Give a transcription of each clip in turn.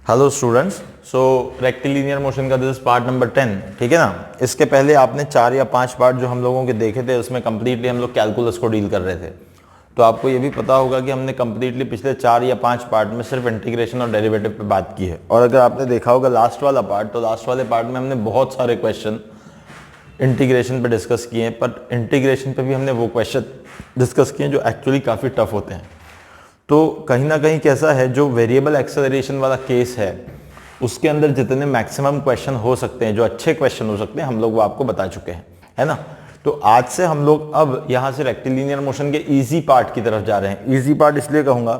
Hello students, सो rectilinear motion का this is part number 10, ठीक है ना। इसके पहले आपने 4 या 5 पार्ट जो हम लोगों के देखे थे उसमें कंप्लीटली हम लोग कैलकुलस को डील कर रहे थे। तो आपको ये भी पता होगा कि हमने कंप्लीटली पिछले 4 या 5 पार्ट में सिर्फ इंटीग्रेशन और डेरिवेटिव पे बात की है। और अगर आपने देखा होगा लास्ट वाला पार्ट, तो लास्ट वाले पार्ट में हमने बहुत सारे क्वेश्चन इंटीग्रेशन पे डिस्कस किए हैं, पर इंटीग्रेशन पे भी हमने वो क्वेश्चन डिस्कस किए हैं जो एक्चुअली काफ़ी टफ होते हैं। तो कहीं ना कहीं कैसा है, जो वेरिएबल एक्सेलरेशन वाला केस है उसके अंदर जितने मैक्सिमम क्वेश्चन हो सकते हैं, जो अच्छे क्वेश्चन हो सकते हैं, हम लोग वो आपको बता चुके हैं, है ना। तो आज से हम लोग अब यहाँ से रेक्टिलिनियर मोशन के इजी पार्ट की तरफ जा रहे हैं। इजी पार्ट इसलिए कहूँगा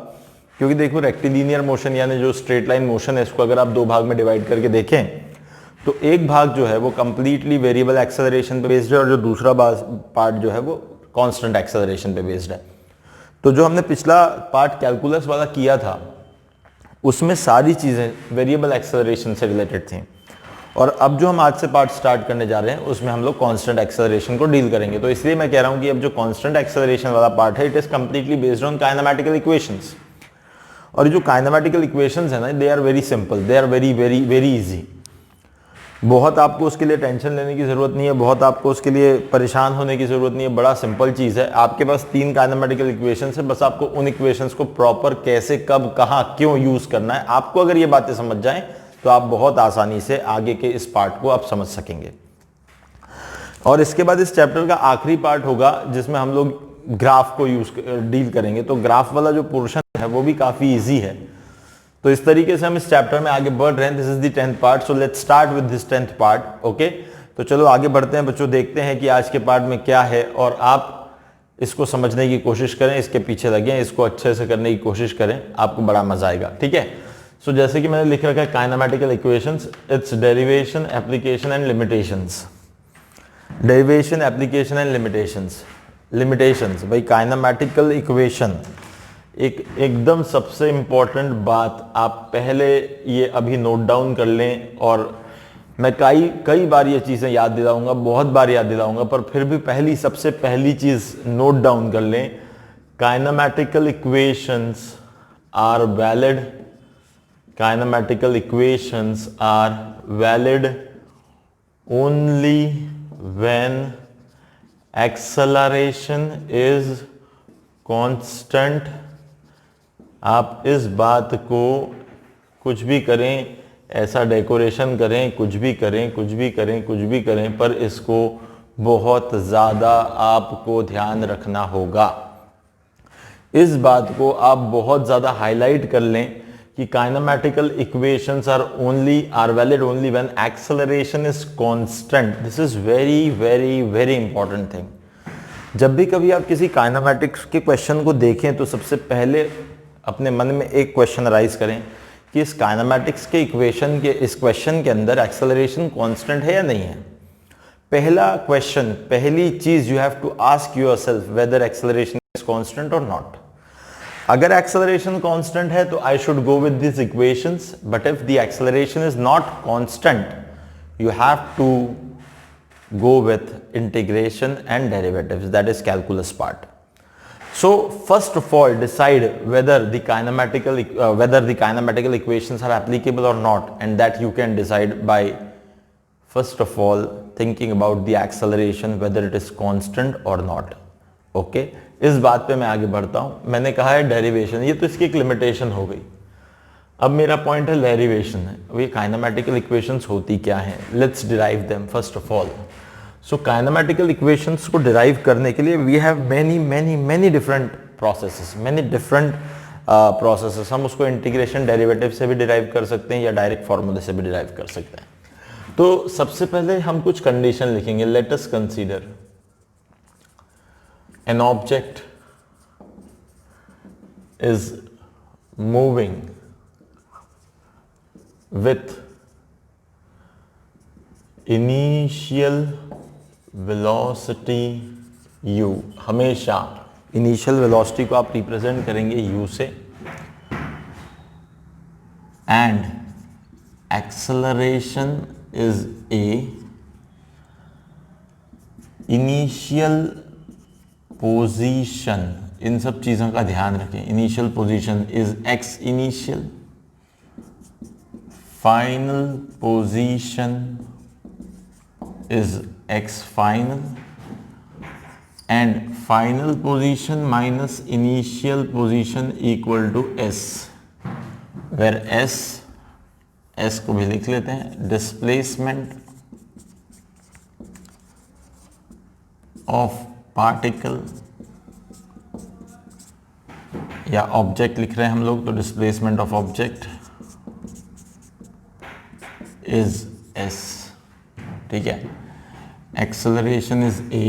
क्योंकि देखो रेक्टिलिनियर मोशन यानी जो स्ट्रेट लाइन मोशन है, इसको अगर आप 2 भाग में डिवाइड करके देखें तो एक भाग जो है वो कंप्लीटली वेरिएबल एक्सेलरेशन पे बेस्ड है और जो दूसरा पार्ट जो है वो कांस्टेंट एक्सेलरेशन पे बेस्ड है। तो जो हमने पिछला पार्ट कैलकुलस वाला किया था उसमें सारी चीज़ें वेरिएबल एक्सेलरेशन से रिलेटेड थी, और अब जो हम आज से पार्ट स्टार्ट करने जा रहे हैं उसमें हम लोग कांस्टेंट एक्सेलरेशन को डील करेंगे। तो इसलिए मैं कह रहा हूं कि अब जो कांस्टेंट एक्सेलरेशन वाला पार्ट है it is completely based on kinematical equations. और जो काइनेमैटिकल इक्वेशंस है ना, they are very simple, they are very very very easy. बहुत आपको उसके लिए टेंशन लेने की ज़रूरत नहीं है, बहुत आपको उसके लिए परेशान होने की ज़रूरत नहीं है। बड़ा सिंपल चीज़ है। आपके पास 3 काइनेमैटिकल इक्वेशंस है, बस आपको उन इक्वेशंस को प्रॉपर कैसे, कब, कहाँ, क्यों यूज़ करना है, आपको अगर ये बातें समझ जाएं तो आप बहुत आसानी से आगे के इस पार्ट को आप समझ सकेंगे। और इसके बाद इस चैप्टर का आखिरी पार्ट होगा जिसमें हम लोग ग्राफ को डील करेंगे। तो ग्राफ वाला जो पोर्शन है वो भी काफ़ी ईजी है। तो इस तरीके से हम इस चैप्टर में आगे बढ़ रहे हैं। This is the 10th part, so let's start with this 10th part. Okay, तो चलो आगे बढ़ते हैं बच्चों, देखते हैं कि आज के पार्ट में क्या है और आप इसको समझने की कोशिश करें, इसके पीछे लगे, इसको अच्छे से करने की कोशिश करें, आपको बड़ा मजा आएगा, ठीक है। सो जैसे कि मैंने लिख रखा है kinematical equations, its derivation, application and limitations. Derivation, application and limitations. Limitations भाई, काइनेमैटिकल इक्वेशन एकदम सबसे इंपॉर्टेंट बात आप पहले ये अभी नोट डाउन कर लें। और मैं कई बार ये चीज़ें याद दिलाऊंगा, बहुत बार याद दिलाऊंगा, पर फिर भी सबसे पहली चीज़ नोट डाउन कर लें। Kinematical equations are valid, kinematical equations are valid only when acceleration is constant. आप इस बात को कुछ भी करें, ऐसा डेकोरेशन करें, कुछ भी करें, कुछ भी करें, कुछ भी करें, पर इसको बहुत ज़्यादा आपको ध्यान रखना होगा। इस बात को आप बहुत ज़्यादा हाईलाइट कर लें कि kinematical equations are valid only when acceleration is constant. This is very very very important thing. जब भी कभी आप किसी काइनेमैटिक्स के क्वेश्चन को देखें तो सबसे पहले अपने मन में एक क्वेश्चन राइज करें कि इस काइनेमैटिक्स के इक्वेशन के इस क्वेश्चन के अंदर एक्सेलरेशन कांस्टेंट है या नहीं है। पहला क्वेश्चन, पहली चीज you have to ask yourself whether acceleration is constant और नॉट। अगर एक्सेलरेशन कांस्टेंट है तो I should go with this equations, but if the acceleration is not constant you have to go with integration and derivatives, that is calculus part. So first of all decide whether the kainamatical equations are applicable or not, and that you can decide by first of all thinking about the acceleration, whether it is constant or not. Okay, इस बात पे मैं आगे बढ़ता हूं। मैंने कहा है डेरिवेशन, ये तो इसकी एक लिमिटेशन हो गई। अब मेरा पॉइंट है डेरिवेशन है। अब ये काइनेमैटिकल इक्वेशंस होती क्या हैं, let's derive them first of all. So kinematical equations को डिराइव करने के लिए we have many different processes, हम उसको इंटीग्रेशन डेरिवेटिव से भी डिराइव कर सकते हैं या डायरेक्ट फार्मूले से भी डिराइव कर सकते हैं। तो सबसे पहले हम कुछ कंडीशन लिखेंगे। Let us consider an object is moving with initial velocity u। हमेशा इनिशियल वेलोसिटी को आप रिप्रेजेंट करेंगे u से, and acceleration is a। Initial position, इन सब चीजों का ध्यान रखें। Initial position is x initial final position is x final and final position minus initial position equal to s, where s को भी लिख लेते हैं displacement of particle या ऑब्जेक्ट लिख रहे हैं हम लोग तो displacement of object is s, ठीक है। Acceleration is a,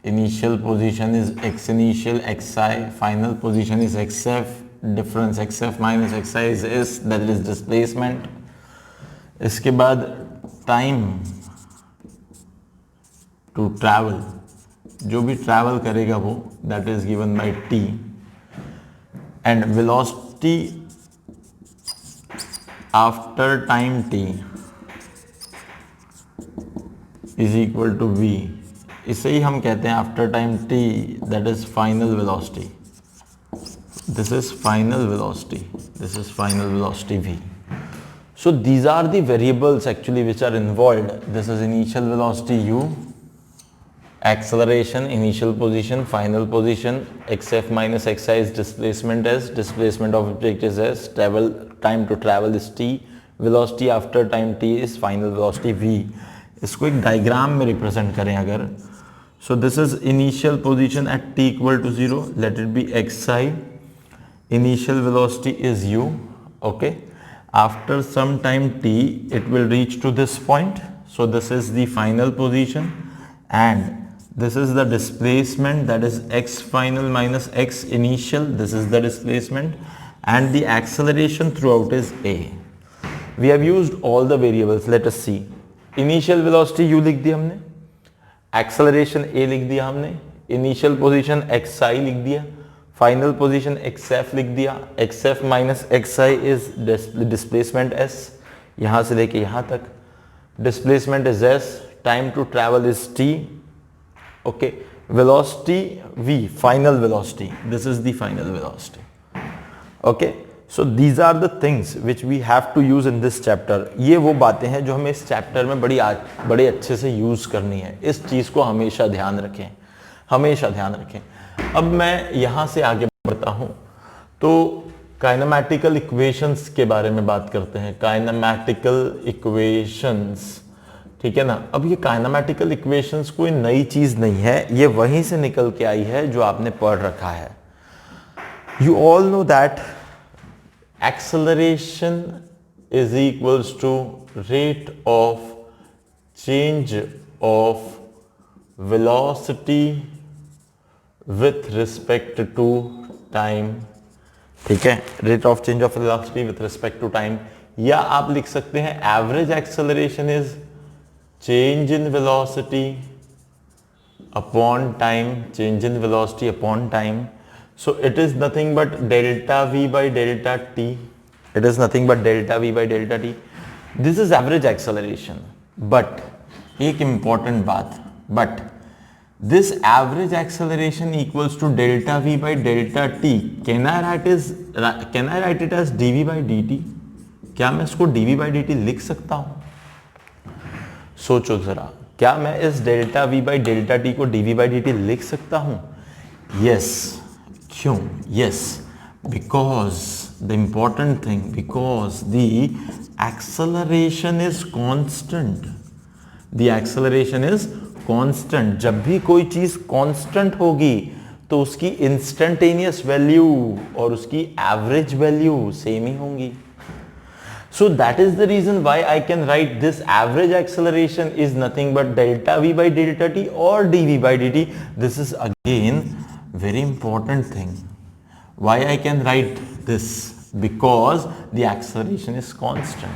initial position is x initial xi, final position is xf, difference xf minus xi is s, that is displacement. इसके बाद टाइम टू ट्रैवल, जो भी ट्रैवल करेगा वो, that is given by t, and velocity after time t is equal to v, इसे ही हम कहते हैं after time t, that is final velocity, this is final velocity, this is final velocity v. So these are the variables actually which are involved. This is initial velocity u, acceleration, initial position, final position, xf minus xi is displacement s, displacement of object is s, travel time to travel is t, velocity after time t is final velocity v. इसको एक diagram में represent करें अगर, so this is initial position at t equal to 0, let it be xi, initial velocity is u, okay, after some time t it will reach to this point, so this is the final position and this is the displacement, that is x final minus x initial, this is the displacement, and the acceleration throughout is a. We have used all the variables, let us see. Initial velocity u लिख दिया हमने, acceleration a लिख दिया हमने, initial position xi लिख दिया, final position xf लिख दिया, xf minus xi is displacement s, यहाँ से लेके यहाँ तक, displacement is s, time to travel is t, okay, velocity v, final velocity, this is the final velocity, okay. So these are the things which we have to use in this chapter. ये वो बातें हैं जो हमें इस chapter में बड़े अच्छे से यूज करनी है, इस चीज को हमेशा ध्यान रखें, हमेशा ध्यान रखें। अब मैं यहां से आगे बढ़ता हूं तो काइनेमैटिकल इक्वेशंस के बारे में बात करते हैं। काइनेमैटिकल इक्वेशंस, ठीक है ना। अब ये काइनेमैटिकल इक्वेशंस कोई नई चीज नहीं है, ये वहीं से निकल के आई है जो आपने पढ़ रखा है। You all know that acceleration is equals to rate of change of velocity with respect to time, ठीक है, rate of change of velocity with respect to time, या आप लिख सकते हैं average acceleration is change in velocity upon time, change in velocity upon time. So it is nothing but delta v by delta t. It is nothing but delta v by delta t. This is average acceleration. But एक important बात, but this average acceleration equals to delta v by delta t. Can I write it as dv by dt? क्या मैं इसको dv by dt लिख सकता हूं? सोचो जरा, क्या मैं इस delta v by delta t को dv by dt लिख सकता हूं? Yes. क्यों? Yes, because the important thing, because the acceleration is constant. The acceleration is constant. जब भी कोई चीज constant होगी तो उसकी instantaneous value और उसकी average value same ही होंगी. So that is the reason why I can write this average acceleration is nothing but delta v by delta t or dv by dt. This is again very important thing. Why I can write this? Because the acceleration is constant.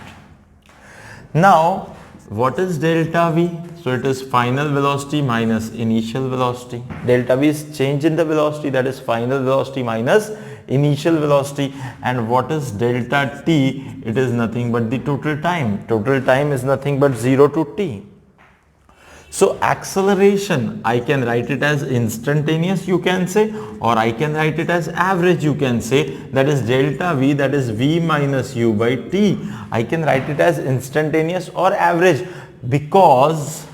Now what is delta v? So it is final velocity minus initial velocity. Delta v is change in the velocity, that is final velocity minus initial velocity. And what is delta t? It is nothing but the total time. Total time is nothing but 0 to t. So acceleration, I can write it as instantaneous, you can say, or I can write it as average, you can say. That is delta V, that is V minus U by T. I can write it as instantaneous or average because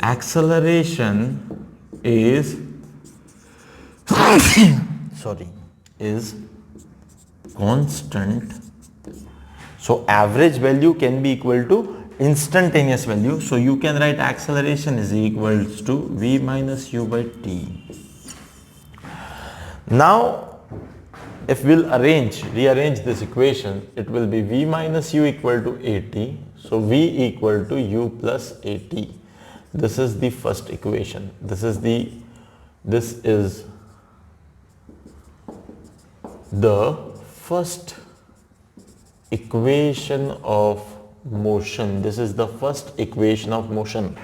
acceleration is is constant. So average value can be equal to instantaneous value. So you can write acceleration is equals to V minus U by T. Now if we'll rearrange this equation, it will be V minus U equal to AT. So V equal to U plus AT. This is the first equation. This is the first equation of motion. This is the first equation of motion.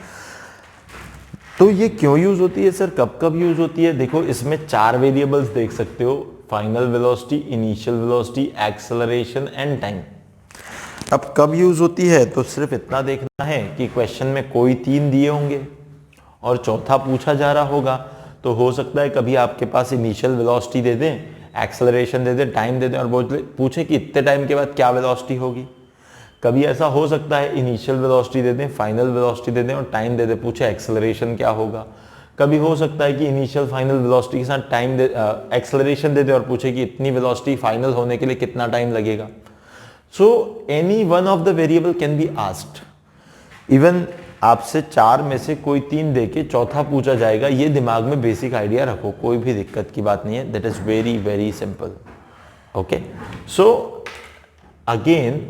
तो ये क्यों use होती है sir, कब कब use होती है? देखो इसमें 4 वेरिएबल्स देख सकते हो, final velocity, initial velocity, acceleration and time. अब कब यूज होती है तो सिर्फ इतना देखना है कि क्वेश्चन में कोई 3 दिए होंगे और चौथा पूछा जा रहा होगा। तो हो सकता है कभी आपके पास इनिशियल वेलोसिटी दे दें, एक्सेलरेशन दे दें, टाइम दे दें और पूछे कि इतने टाइम के बाद क्या वेलोसिटी होगी। कभी ऐसा हो सकता है इनिशियल वेलोसिटी दे दें, फाइनल वेलोसिटी दे दें और टाइम दे दें, पूछे एक्सेलरेशन क्या होगा। कभी हो सकता है कि इनिशियल फाइनल वेलोसिटी के साथ टाइम एक्सेलरेशन दे दें और पूछे कि इतनी वेलोसिटी फाइनल होने के लिए कितना टाइम लगेगा। So any one of the variable can be asked. Even आपसे 4 में से कोई 3 देके चौथा पूछा जाएगा। ये दिमाग में बेसिक आइडिया रखो, कोई भी दिक्कत की बात नहीं है। That is very very simple. Okay, so again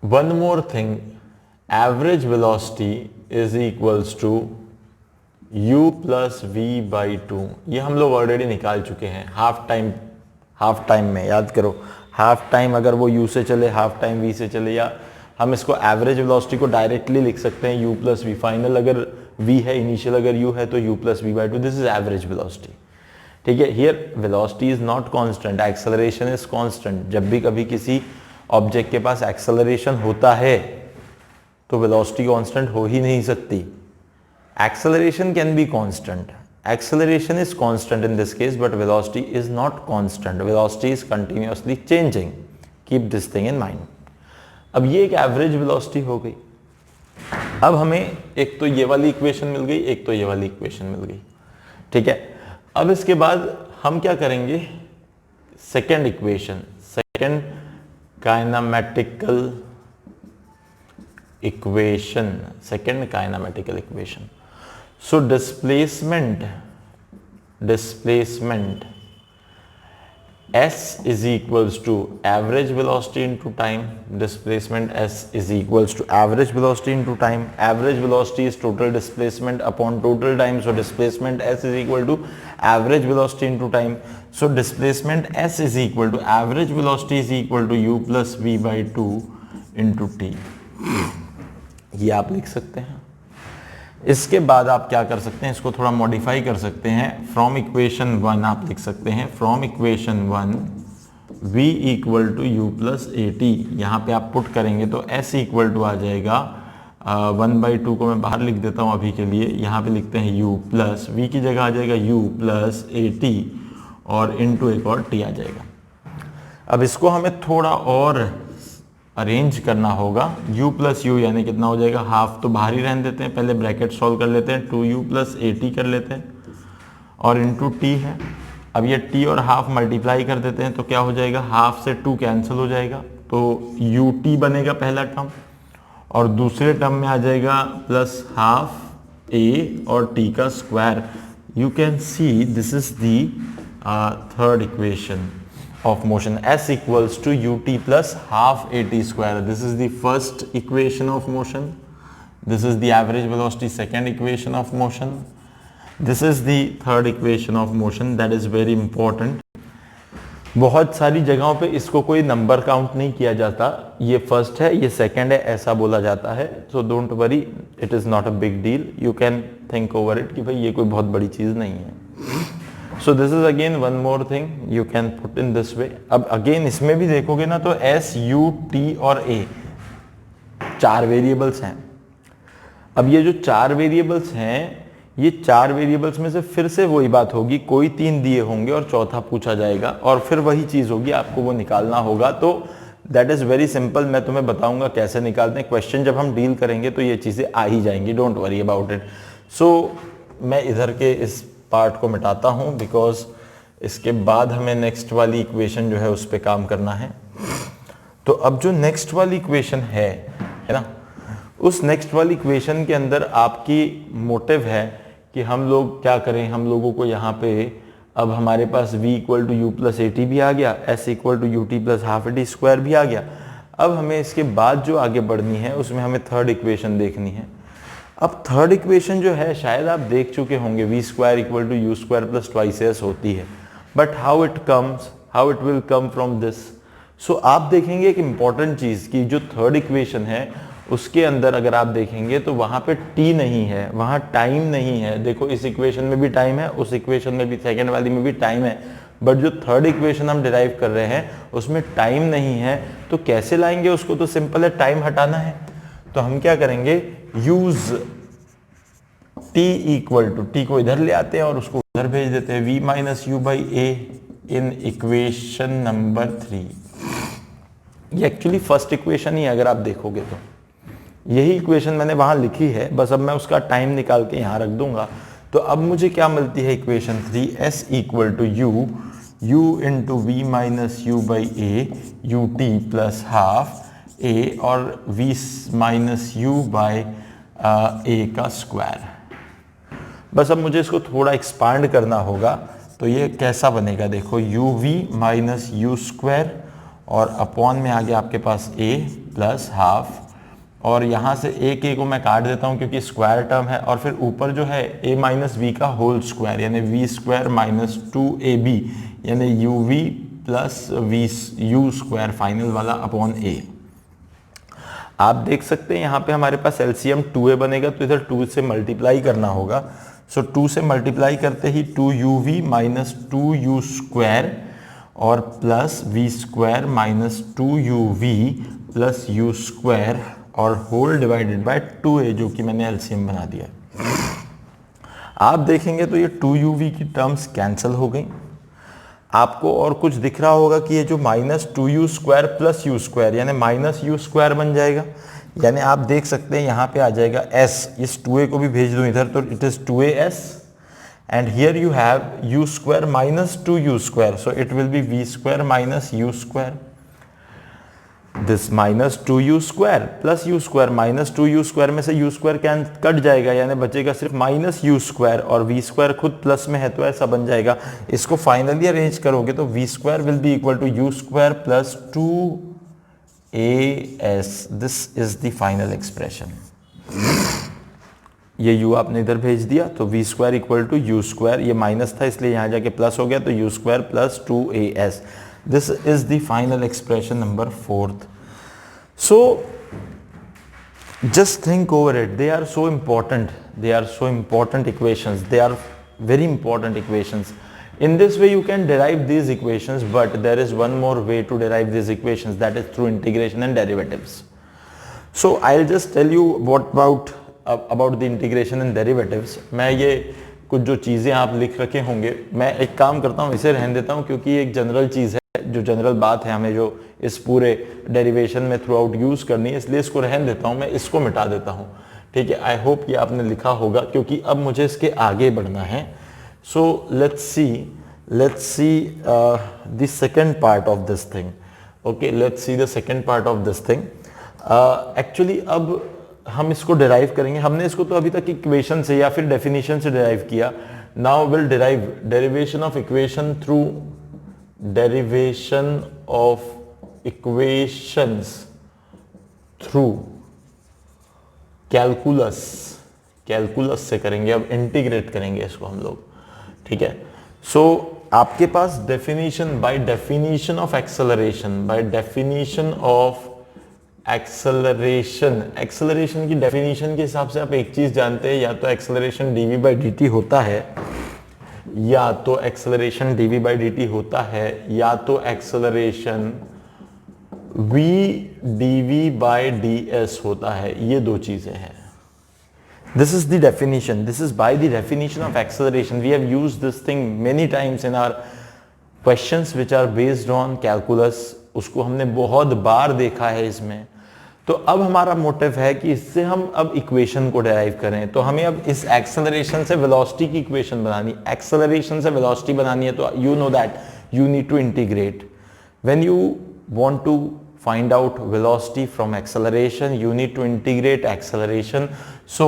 one more thing, average velocity is equals to u plus v by 2। ये हम लोग ऑलरेडी निकाल चुके हैं हाफ टाइम में। याद करो, हाफ टाइम अगर वो u से चले, हाफ टाइम v से चले, या हम इसको एवरेज वेलोसिटी को डायरेक्टली लिख सकते हैं u प्लस वी। फाइनल अगर v है, इनिशियल अगर u है तो u plus V by 2। This is average velocity. ठीक है, here velocity is not constant, acceleration is constant. जब भी कभी किसी ऑब्जेक्ट के पास एक्सेलरेशन होता है तो वेलोसिटी कांस्टेंट हो ही नहीं सकती। Acceleration can be constant, acceleration is constant in this case, but velocity is not constant, velocity is continuously changing. Keep this thing in mind. अब ये एक एवरेज वेलोसिटी हो गई। अब हमें एक तो ये वाली इक्वेशन मिल गई, एक तो ये वाली इक्वेशन मिल गई। ठीक है, अब इसके बाद हम क्या करेंगे, second equation, second kinematical equation, second kinematical equation. So displacement s is equals to average velocity into time. Displacement s is equals to average velocity into time. Average velocity is total displacement upon total time. So displacement s is equal to average velocity into time. So displacement s is equal to average velocity is equal to u plus v by 2 into t. ये आप लिख सकते हैं। इसके बाद आप क्या कर सकते हैं, इसको थोड़ा मॉडिफाई कर सकते हैं। फ्रॉम इक्वेशन 1 आप लिख सकते हैं, from equation 1 v equal to you plus A T. यहाँ पे आप पुट करेंगे तो s इक्वल टू आ जाएगा 1/2 को मैं बाहर लिख देता हूँ अभी के लिए। यहाँ पे लिखते हैं u प्लस v की जगह आ जाएगा u प्लस ए टी और इनटू एक और t आ जाएगा। अब इसको हमें थोड़ा और अरेंज करना होगा। u प्लस यू यानी कितना हो जाएगा, हाफ तो बाहर ही रहने देते हैं, पहले ब्रैकेट सॉल्व कर लेते हैं, 2u प्लस ए टी कर लेते हैं और इनटू t है। अब ये t और हाफ मल्टीप्लाई कर देते हैं तो क्या हो जाएगा, हाफ से 2 कैंसिल हो जाएगा तो ut बनेगा पहला टर्म और दूसरे टर्म में आ जाएगा प्लस हाफ a और t का square. You can see this is the third equation of motion, s equals to ut plus half at square. This is the first equation of motion. This is the average velocity, second equation of motion. This is the third equation of motion. That is very important. बहुत सारी जगहों पे इसको कोई number count नहीं किया जाता, ये फर्स्ट है ये सेकंड है ऐसा बोला जाता है। So don't worry, it is not a big deal, you can think over it कि भाई ये कोई बहुत बड़ी चीज नहीं है। सो this is again one more thing you can put in this way. अब अगेन इसमें भी देखोगे ना तो एस यू टी और ए 4 वेरिएबल्स हैं। अब ये जो 4 वेरिएबल्स हैं, ये 4 वेरिएबल्स में से फिर से वही बात होगी, कोई 3 दिए होंगे और चौथा पूछा जाएगा और फिर वही चीज होगी, आपको वो निकालना होगा। तो दैट इज वेरी सिंपल, मैं तुम्हें बताऊंगा कैसे निकालते हैं। क्वेश्चन जब हम डील करेंगे तो ये चीजें आ ही जाएंगी, डोंट वरी अबाउट इट। सो मैं इधर के इस पार्ट को मिटाता हूं बिकॉज इसके बाद हमें नेक्स्ट वाली इक्वेशन जो है उस पर काम करना है। तो अब जो नेक्स्ट वाली इक्वेशन है ना, उस नेक्स्ट वाली इक्वेशन के अंदर आपकी मोटिव है कि हम लोग क्या करें, हम लोगों को यहाँ पे अब हमारे पास v equal to you plus A T भी आ गया, s equal to U T plus half A T square भी आ गया। अब हमें इसके बाद जो आगे बढ़नी है उसमें हमें थर्ड इक्वेशन देखनी है। अब थर्ड इक्वेशन जो है शायद आप देख चुके होंगे, v square equal to u square plus twice s होती है, but how it will come from this. So आप देखेंगे एक इंपॉर्टेंट चीज की जो थर्ड इक्वेशन है उसके अंदर अगर आप देखेंगे तो वहां पे t नहीं है, वहां टाइम नहीं है। देखो इस इक्वेशन में भी टाइम है, उस इक्वेशन में भी, सेकेंड वाली में भी टाइम है, बट जो थर्ड इक्वेशन हम डिराइव कर रहे हैं उसमें टाइम नहीं है। तो कैसे लाएंगे उसको, तो सिंपल है, टाइम हटाना है। तो हम क्या करेंगे, use t equal to, T को इधर ले आते हैं और उसको उधर भेज देते हैं, v minus u by A in equation number 3। ये एक्चुअली फर्स्ट इक्वेशन ही है अगर आप देखोगे तो, यही इक्वेशन मैंने वहां लिखी है, बस अब मैं उसका टाइम निकाल के यहां रख दूंगा। तो अब मुझे क्या मिलती है equation 3, s equal to u into v minus u by a u T plus half a और v minus u by a का स्क्वायर। बस अब मुझे इसको थोड़ा एक्सपांड करना होगा, तो ये कैसा बनेगा, देखो U V minus you square और अपॉन में आ गया आपके पास a प्लस हाफ, और यहाँ से एक ए को मैं काट देता हूँ क्योंकि स्क्वायर टर्म है, और फिर ऊपर जो है a माइनस वी का होल स्क्वायर यानी वी स्क्वायर माइनस 2ab यानी U V plus V U square final वाला अपॉन a। आप देख सकते हैं यहाँ पे हमारे पास एलसीएम 2a बनेगा, तो इधर 2 से मल्टीप्लाई करना होगा। सो 2 से मल्टीप्लाई करते ही 2uv माइनस 2u स्क्वायर और plus V square minus 2uv plus U square और होल डिवाइडेड बाय 2a जो कि मैंने एलसीएम बना दिया। आप देखेंगे तो ये 2uv की टर्म्स कैंसिल हो गई। आपको और कुछ दिख रहा होगा कि ये जो minus 2u square plus U square यानी माइनस यू स्क्वायर बन जाएगा, यानी आप देख सकते हैं यहाँ पे आ जाएगा s, इस 2a को भी भेज दूं इधर तो it is 2as and here you have u square minus 2u square, so it will B v square minus u square. This minus 2u square plus u square, minus 2u square में से u square can cut जाएगा यानी बचेगा सिर्फ minus u square, और v square खुद plus में है तो ऐसा बन जाएगा। इसको फाइनली अरेंज करोगे तो v square will be equal to u square plus 2as। This is the final expression. ये u आपने इधर भेज दिया तो v square equal to u square, ये माइनस था इसलिए यहां जाके प्लस हो गया तो u square plus 2as। This is the final expression number 4th. So just think over it. They are so important. They are so important equations. They are very important equations. In this way you can derive these equations, but there is one more way to derive these equations, that is through integration and derivatives. So I'll just tell you what about the integration and derivatives. मैं ये कुछ जो चीज़ें आप लिख रखे होंगे, मैं एक काम करता हूँ इसे रहने देता हूँ क्योंकि ये एक जनरल चीज़ है, जो जनरल बात है हमें जो इस पूरे डेरिवेशन में थ्रू आउट यूज़ करनी है, इसलिए इसको रहने देता हूँ, मैं इसको मिटा देता हूँ। ठीक है, आई होप ये आपने लिखा होगा क्योंकि अब मुझे इसके आगे बढ़ना है। So let's see the second part of this thing. Okay, let's see the second part of this thing. Actually अब हम इसको डिराइव करेंगे। हमने इसको तो अभी तक इक्वेशन से या फिर डेफिनेशन से डिराइव किया। Now will derive derivation of equation through derivation of equations through calculus. Calculus से करेंगे, अब इंटीग्रेट करेंगे इसको हम लोग। ठीक है, सो आपके पास definition, by definition of acceleration, by definition of acceleration, acceleration की डेफिनेशन के हिसाब से आप एक चीज जानते हैं, या तो एक्सेलरेशन dv by dt होता है या तो एक्सेलरेशन dv बाई dt होता है या तो acceleration v dv by ds होता है, ये दो चीजें हैं। This is the definition. This is by the definition of acceleration. We have used this thing many times in our questions which are based on calculus. उसको हमने बहुत बार देखा है इसमें। तो अब हमारा मोटिव है कि इससे हम अब इक्वेशन को डेराइव करें। तो हमें अब इस एक्सेलरेशन से वेलोसिटी की इक्वेशन बनानी, एक्सेलरेशन से वेलोसिटी बनानी है। तो you know that you need to integrate. When you want to find out velocity from acceleration, you need to integrate acceleration. So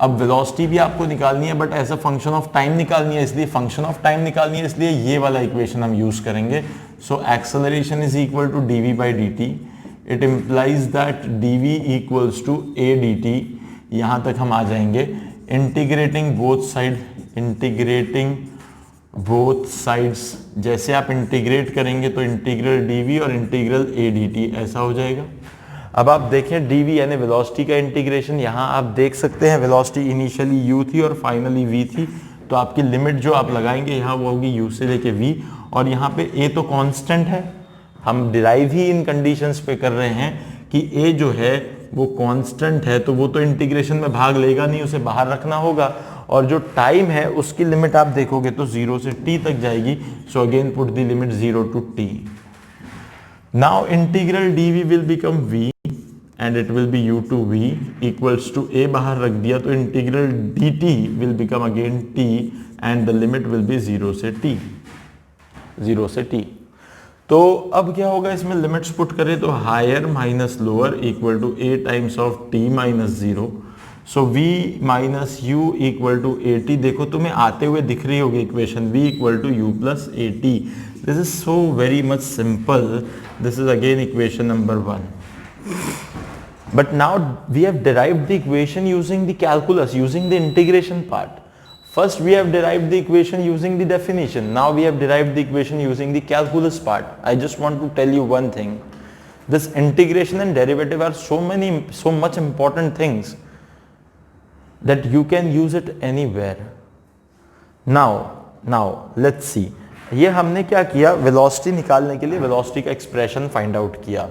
अब velocity भी आपको निकालनी है but as a function of time निकालनी है, इसलिए फंक्शन ऑफ टाइम निकालनी है, इसलिए ये वाला इक्वेशन हम यूज करेंगे। सो acceleration is equal to dv by dt. It implies that dv equals to a dt. यहाँ तक हम आ जाएंगे। Integrating both side, integrating both sides, जैसे आप इंटीग्रेट करेंगे तो इंटीग्रल dv और इंटीग्रल a dt ऐसा हो जाएगा। अब आप देखें dv यानी वेलोसिटी का इंटीग्रेशन, यहाँ आप देख सकते हैं वेलोसिटी इनिशियली u थी और फाइनली v थी। तो आपकी लिमिट जो आप लगाएंगे यहाँ वो होगी u से लेके v, और यहाँ पे a तो कांस्टेंट है, हम डिराइव ही इन कंडीशंस पे कर रहे हैं कि a जो है वो कांस्टेंट है, तो वो तो इंटीग्रेशन में भाग लेगा नहीं, उसे बाहर रखना होगा। और जो टाइम है उसकी लिमिट आप देखोगे तो 0 से t तक जाएगी। So again put the limit 0 to t। Now integral dv will become v and it will be u to v equals to a, बाहर रख दिया तो integral dt will become again t and the limit will be 0 से t, 0 से t। तो अब क्या होगा, इसमें लिमिट्स पुट करें तो higher minus lower equal to a times of t minus 0। So v minus U equal to A T. देखो तुम्हें आते हुए दिख रही होगी equation, v equal to you plus A T. This is so very much simple. This is again equation number 1। But now we have derived the equation using the calculus, using the integration part. First we have derived the equation using the definition. Now we have derived the equation using the calculus part. I just want to tell you one thing. This integration and derivative are so much important things that you can use it anywhere. Now let's see. ये हमने क्या किया, velocity निकालने के लिए velocity का expression find out किया।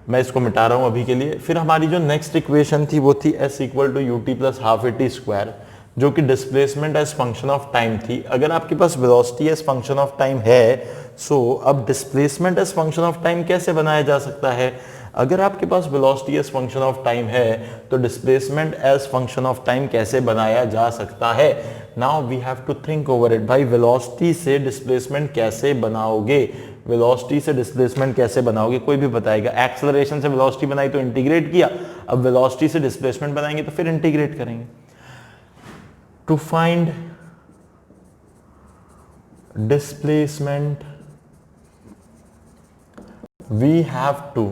मैं इसको मिटा रहा हूं अभी के लिए। फिर हमारी जो नेक्स्ट इक्वेशन थी वो थी s equal to U T plus half A T square, जो कि displacement as function of time थी। अगर आपके पास velocity as function of time है, सो अब displacement as function of time कैसे बनाया जा सकता है? अगर आपके पास velocity as function of time है तो displacement as function of time कैसे बनाया जा सकता है? Now we have to think over it. भाई वेलोसिटी से डिस्प्लेसमेंट कैसे बनाओगे, वेलोसिटी से डिस्प्लेसमेंट कैसे बनाओगे? कोई भी बताएगा। एक्सेलरेशन से वेलोसिटी बनाई तो इंटीग्रेट किया, अब वेलोसिटी से डिस्प्लेसमेंट बनाएंगे तो फिर इंटीग्रेट करेंगे। To find displacement we have to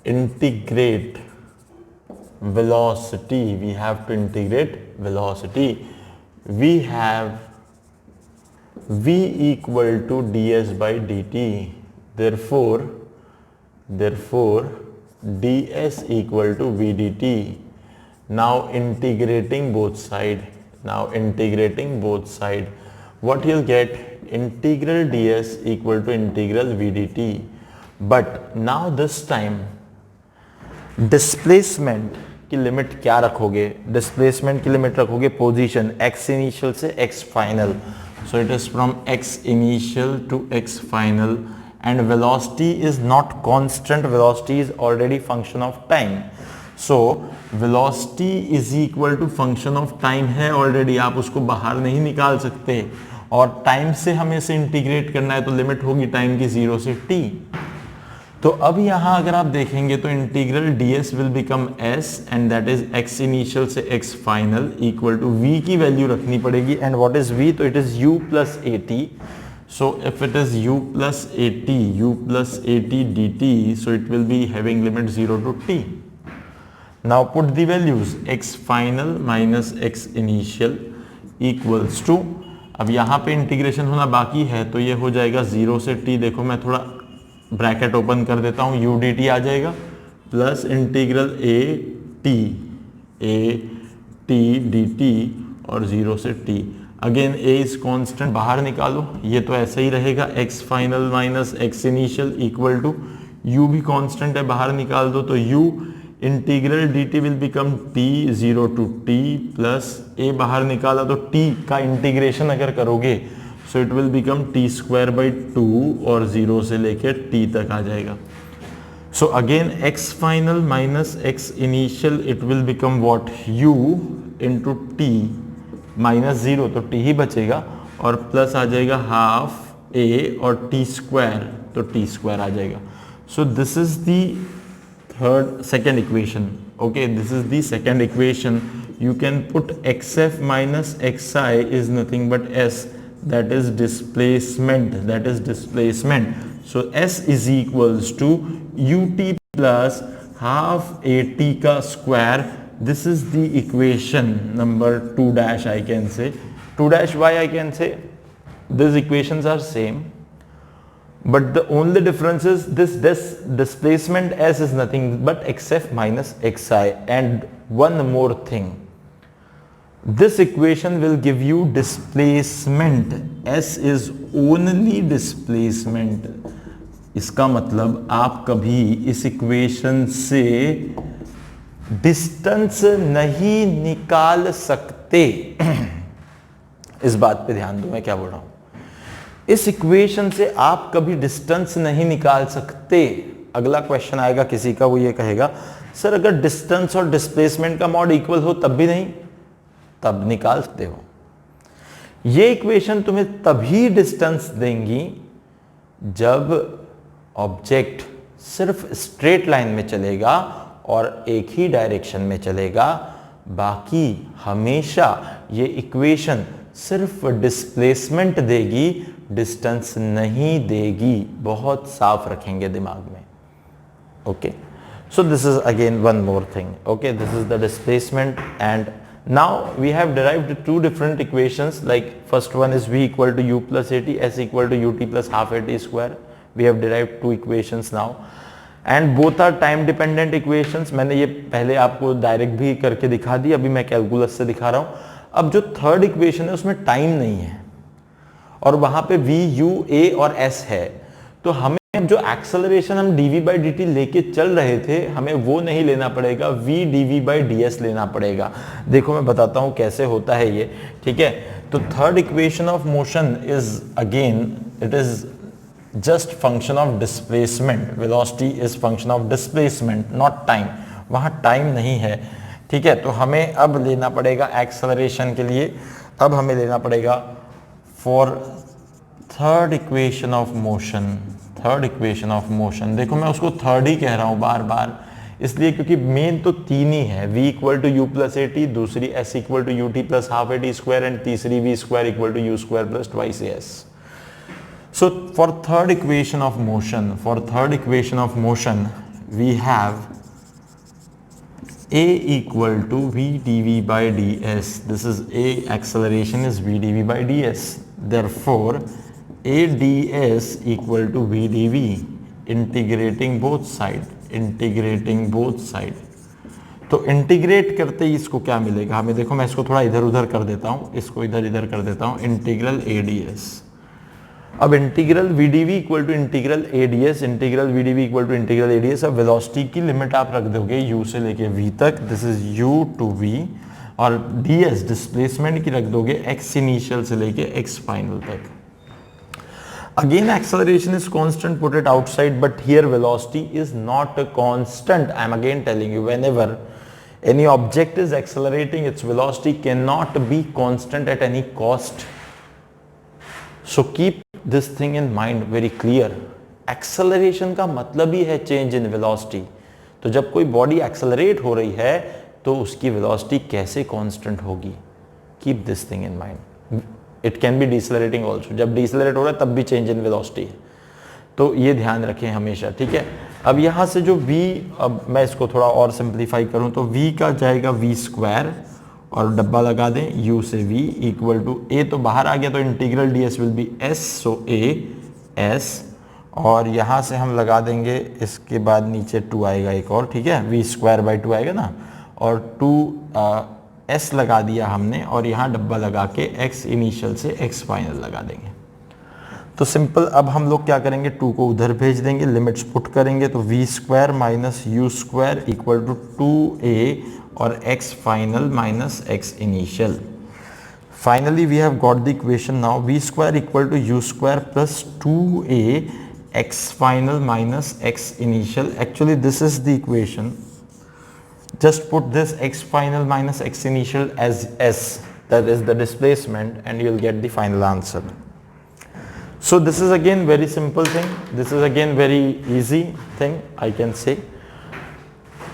integrate velocity. We have to integrate velocity. We have v equal to ds by dt. Therefore ds equal to v dt. Now integrating both side, what you'll get, integral ds equal to integral v dt. But now this time displacement की limit क्या रखोगे? Displacement की limit रखोगे position x initial से x final. So it is from x initial to x final and velocity is not constant, velocity is already function of time. So velocity is equal to function of time है already, आप उसको बाहर नहीं निकाल सकते। और time से हमें इसे इंटीग्रेट करना है तो लिमिट होगी टाइम की 0 से t। तो अब यहां अगर आप देखेंगे तो integral ds will become s and that is x initial से x final equal to v की वैल्यू रखनी पड़ेगी। And what is v? तो it is u plus A t. So if it is u plus A t dt, so it will be having limit 0 to t। Now put the values x final minus x initial equals to, अब यहाँ पे integration होना बाकी है तो ये हो जाएगा 0 से t। देखो मैं थोड़ा ब्रैकेट ओपन कर देता हूँ, u dt आ जाएगा plus integral a t dt और 0 से t। Again a is constant, बाहर निकालो, ये तो ऐसा ही रहेगा, x final minus x initial equal to u भी कांस्टेंट है, बाहर निकाल दो तो u integral dt will become t 0 to t plus a बाहर निकाला तो t का इंटीग्रेशन अगर करोगे so it will become t square by 2 और 0 से लेके t तक आ जाएगा। So again x final minus x initial it will become what, u into t minus 0 तो t ही बचेगा और प्लस आ जाएगा हाफ a और t स्क्वायर तो t स्क्वायर आ जाएगा। So this is the second equation. Okay, this is the second equation. You can put xf minus xi is nothing but s, that is displacement, that is displacement. So s is equals to ut plus half at का square. This is the equation number 2 dash, I can say 2 dash. Why I can say these equations are same, but the only difference is this displacement s is nothing but xf minus xi. And one more thing, this equation will give you displacement. S is only displacement. इसका मतलब आप कभी इस equation से distance नहीं निकाल सकते। इस बात पे ध्यान दो मैं क्या बोल रहा हूं, इस इक्वेशन से आप कभी डिस्टेंस नहीं निकाल सकते। अगला क्वेश्चन आएगा किसी का, वो ये कहेगा सर अगर डिस्टेंस और डिस्प्लेसमेंट का मॉड इक्वल हो तब भी नहीं, तब निकाल सकते हो। ये इक्वेशन तुम्हें तभी डिस्टेंस देंगी जब ऑब्जेक्ट सिर्फ स्ट्रेट लाइन में चलेगा और एक ही डायरेक्शन में चलेगा। बाकी हमेशा ये इक्वेशन सिर्फ डिस्प्लेसमेंट देगी, डिस्टेंस नहीं देगी। बहुत साफ रखेंगे दिमाग में। Okay, so this is again one more thing. Okay, this is the displacement and now we have derived two different equations. Like first one is v equal to u plus at, s equal to ut plus half at square. We have derived two equations now and both are time dependent equations. मैंने ये पहले आपको direct भी करके दिखा दी, अभी मैं calculus से दिखा रहा हूँ। अब जो थर्ड इक्वेशन है उसमें टाइम नहीं है और वहां पे v u a और s है, तो हमें जो एक्सेलरेशन हम dv by dt लेके चल रहे थे हमें वो नहीं लेना पड़ेगा, v dv by ds लेना पड़ेगा। देखो मैं बताता हूं कैसे होता है ये, ठीक है। तो third equation of motion is again it is just function of displacement. Velocity is function of displacement not time, वहां टाइम नहीं है, ठीक है। तो हमें अब लेना पड़ेगा एक्सेलरेशन के लिए, अब हमें लेना पड़ेगा for third equation of motion. Third equation of motion, देखो मैं उसको थर्ड ही कह रहा हूं बार बार इसलिए क्योंकि मेन तो तीन ही है, v equal to you plus A t, दूसरी s equal to U T plus half A T square and तीसरी v square equal to u square plus twice a s. So for third equation of motion, we have a equal to v dv by ds. This is a acceleration is v dv by ds. Therefore, a ds equal to v dv, integrating both side. तो integrate करते ही इसको क्या मिलेगा हमें, देखो मैं इसको थोड़ा इधर उधर कर देता हूँ, इसको इधर कर देता हूँ, इंटीग्रल a ds। अब integral v d v equal to integral a d s, integral v d v equal to integral a d s. अब वेलोसिटी की लिमिट आप रख दोगे u से लेके v तक, this is u to v, और ds डिस्प्लेसमेंट की रख दोगे x इनिशियल से लेके x फाइनल तक। Again acceleration is constant, put it outside, but here velocity is not constant. I am again telling you, whenever any object is accelerating, its velocity cannot be constant at any cost. So keep this thing in mind very clear. Acceleration का मतलब ही है change in velocity. तो जब कोई body accelerate हो रही है तो उसकी वेलोसिटी कैसे कांस्टेंट होगी? Keep this thing in mind. It can be decelerating also, जब डिसलरेट हो रहा है तब भी चेंज इन वेलोसिटी है, तो ये ध्यान रखें हमेशा, ठीक है। अब यहाँ से जो v, अब मैं इसको थोड़ा और सिंप्लीफाई करूँ तो v का जाएगा v स्क्वायर और डब्बा लगा दें u से v इक्वल टू a, तो बाहर आ गया तो integral ds will be s, so a s, और यहाँ से हम लगा देंगे, इसके बाद नीचे 2 आएगा एक और, ठीक है, v स्क्वायर बाई 2 आएगा ना, और 2 s लगा दिया हमने और यहाँ डब्बा लगा के x इनिशियल से x फाइनल लगा देंगे। तो सिंपल, अब हम लोग क्या करेंगे, 2 को उधर भेज देंगे, लिमिट्स पुट करेंगे तो v square minus you square equal to 2a और x final minus x initial. Finally, we have got the equation now, v square equal to u square plus 2a x final minus x initial. Actually, this is the equation. Just put this x final minus x initial as s, that is the displacement, and you'll get the final answer. So this is again very simple thing. This is again very easy thing, I can say.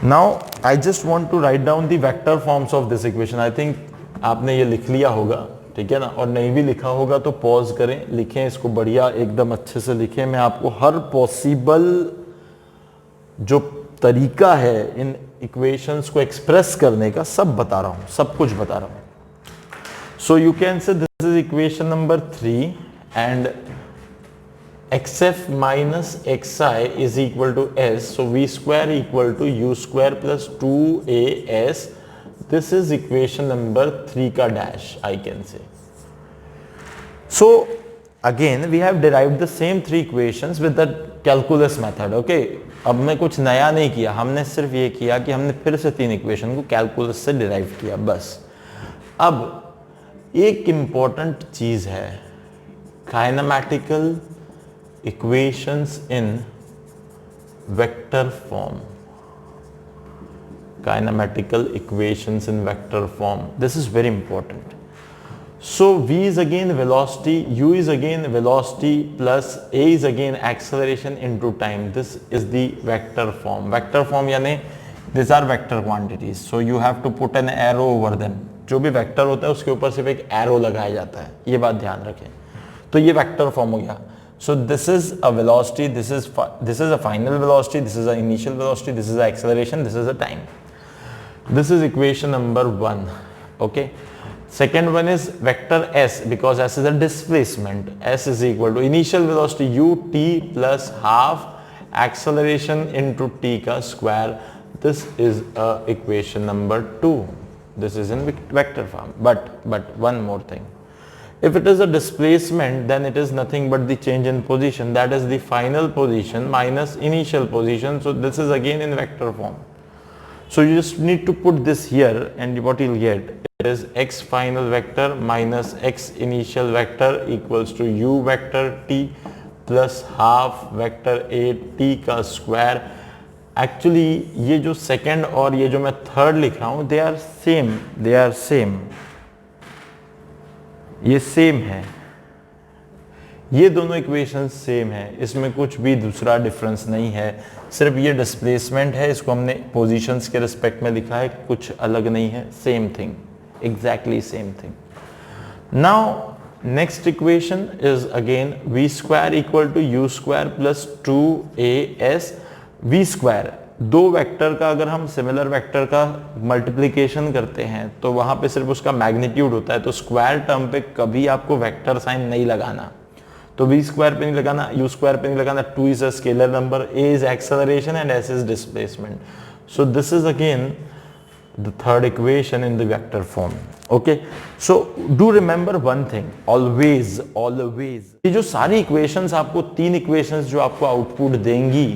Now, I just want to write down the vector forms of this equation. I think आपने ये लिख लिया होगा, ठीक है ना, और नहीं भी लिखा होगा तो पॉज करें, लिखें इसको बढ़िया एकदम अच्छे से लिखें। मैं आपको हर पॉसिबल जो तरीका है इन इक्वेशंस को एक्सप्रेस करने का सब बता रहा हूं, सब कुछ बता रहा हूं। So you can say this is equation number 3 and xf minus xi is equal to s, so v square equal to u square plus 2as. This is equation number 3 का dash, I can say. So again we have derived the same 3 equations with the calculus method. Okay, अब मैं कुछ नया नहीं किया, हमने सिर्फ ये किया कि हमने फिर से 3 इक्वेशन को कैलकुलस से डिराइव किया बस। अब एक इंपॉर्टेंट चीज है, kinematical equations in vector form. Kinematical equations in vector form. This is very important. So v is again velocity, u is again velocity plus a is again acceleration into time. This is the vector form. Vector form यानी these are vector quantities. So you have to put an arrow over them. जो भी vector होता है उसके ऊपर सिर्फ एक arrow लगाया जाता है, ये बात ध्यान रखें। तो ये vector form हो गया। So this is a velocity, this is a final velocity, this is an initial velocity, this is an acceleration, this is a time. This is equation number 1. Okay, second one is vector s, because s is a displacement. S is equal to initial velocity u t plus half acceleration into t ka square. This is equation number 2. This is in vector form. But one more thing, if it is a displacement, then it is nothing but the change in position, that is the final position minus initial position. So this is again in vector form. So you just need to put this here, and what you'll get is x final vector minus x initial vector equals to u vector t plus half vector a t का square. Actually ये जो second और ये जो मैं third लिख रहा हूँ, they are same, ये same है, ये दोनों इक्वेशंस सेम है, इसमें कुछ भी दूसरा डिफरेंस नहीं है, सिर्फ ये डिस्प्लेसमेंट है, इसको हमने पोजीशंस के रिस्पेक्ट में लिखा है, कुछ अलग नहीं है, same thing, exactly same thing. Now next equation is again v square equal to u square plus 2as। v square, दो वेक्टर का अगर हम सिमिलर वेक्टर का मल्टीप्लिकेशन करते हैं तो वहां पे सिर्फ उसका मैग्नीट्यूड होता है, तो स्क्वायर टर्म पे कभी आपको वेक्टर साइन नहीं लगाना, तो v स्क्वायर पे नहीं लगाना, u स्क्वायर पे नहीं लगाना। 2 is a scalar number, a is acceleration and s is displacement. So this is again the third equation in the vector form. Okay, so do remember one thing, always ये जो सारी equations आपको 3 equations जो आपको output देंगी,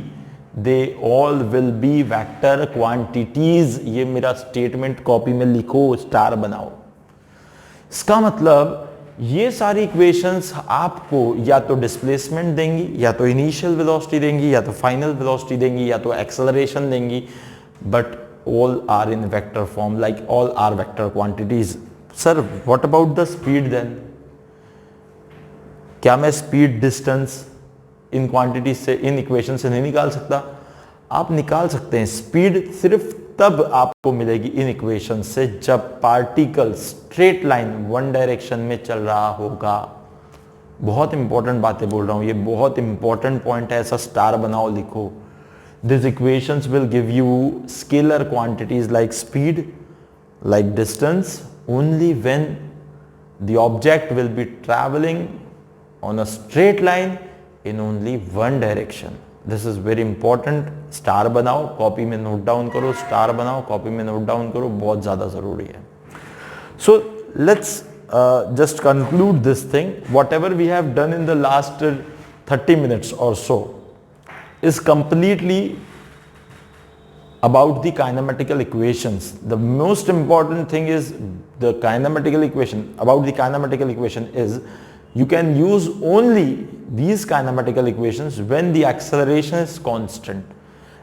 they all will be vector quantities। ये मेरा statement copy में लिखो, स्टार बनाओ। इसका मतलब ये सारी इक्वेशंस आपको या तो डिस्प्लेसमेंट देंगी, या तो इनिशियल वेलोसिटी देंगी, या तो फाइनल वेलोसिटी देंगी, या तो एक्सेलरेशन देंगी, but all are in vector form, like all are vector quantities. Sir what about the speed then? क्या मैं स्पीड डिस्टेंस इन क्वांटिटीज से, इन इक्वेशन से नहीं निकाल सकता? आप निकाल सकते हैं। स्पीड सिर्फ तब आपको मिलेगी इन इक्वेशन से जब particle straight line one direction में चल रहा होगा। बहुत इंपॉर्टेंट बातें बोल रहा हूं, ये बहुत इंपॉर्टेंट पॉइंट है, ऐसा स्टार बनाओ, लिखो। This equations will give you scalar quantities like speed, like distance, only when the object will be travelling on a straight line in only one direction. This is very important. Star बनाओ, copy में note down करो, star बनाओ, copy में note down करो, बहुत ज्यादा जरूरी है। So let's just conclude this thing. Whatever we have done in the last 30 minutes or so is completely about the kinematical equations. The most important thing is the kinematical equation. About the kinematical equation is you can use only these kinematical equations when the acceleration is constant.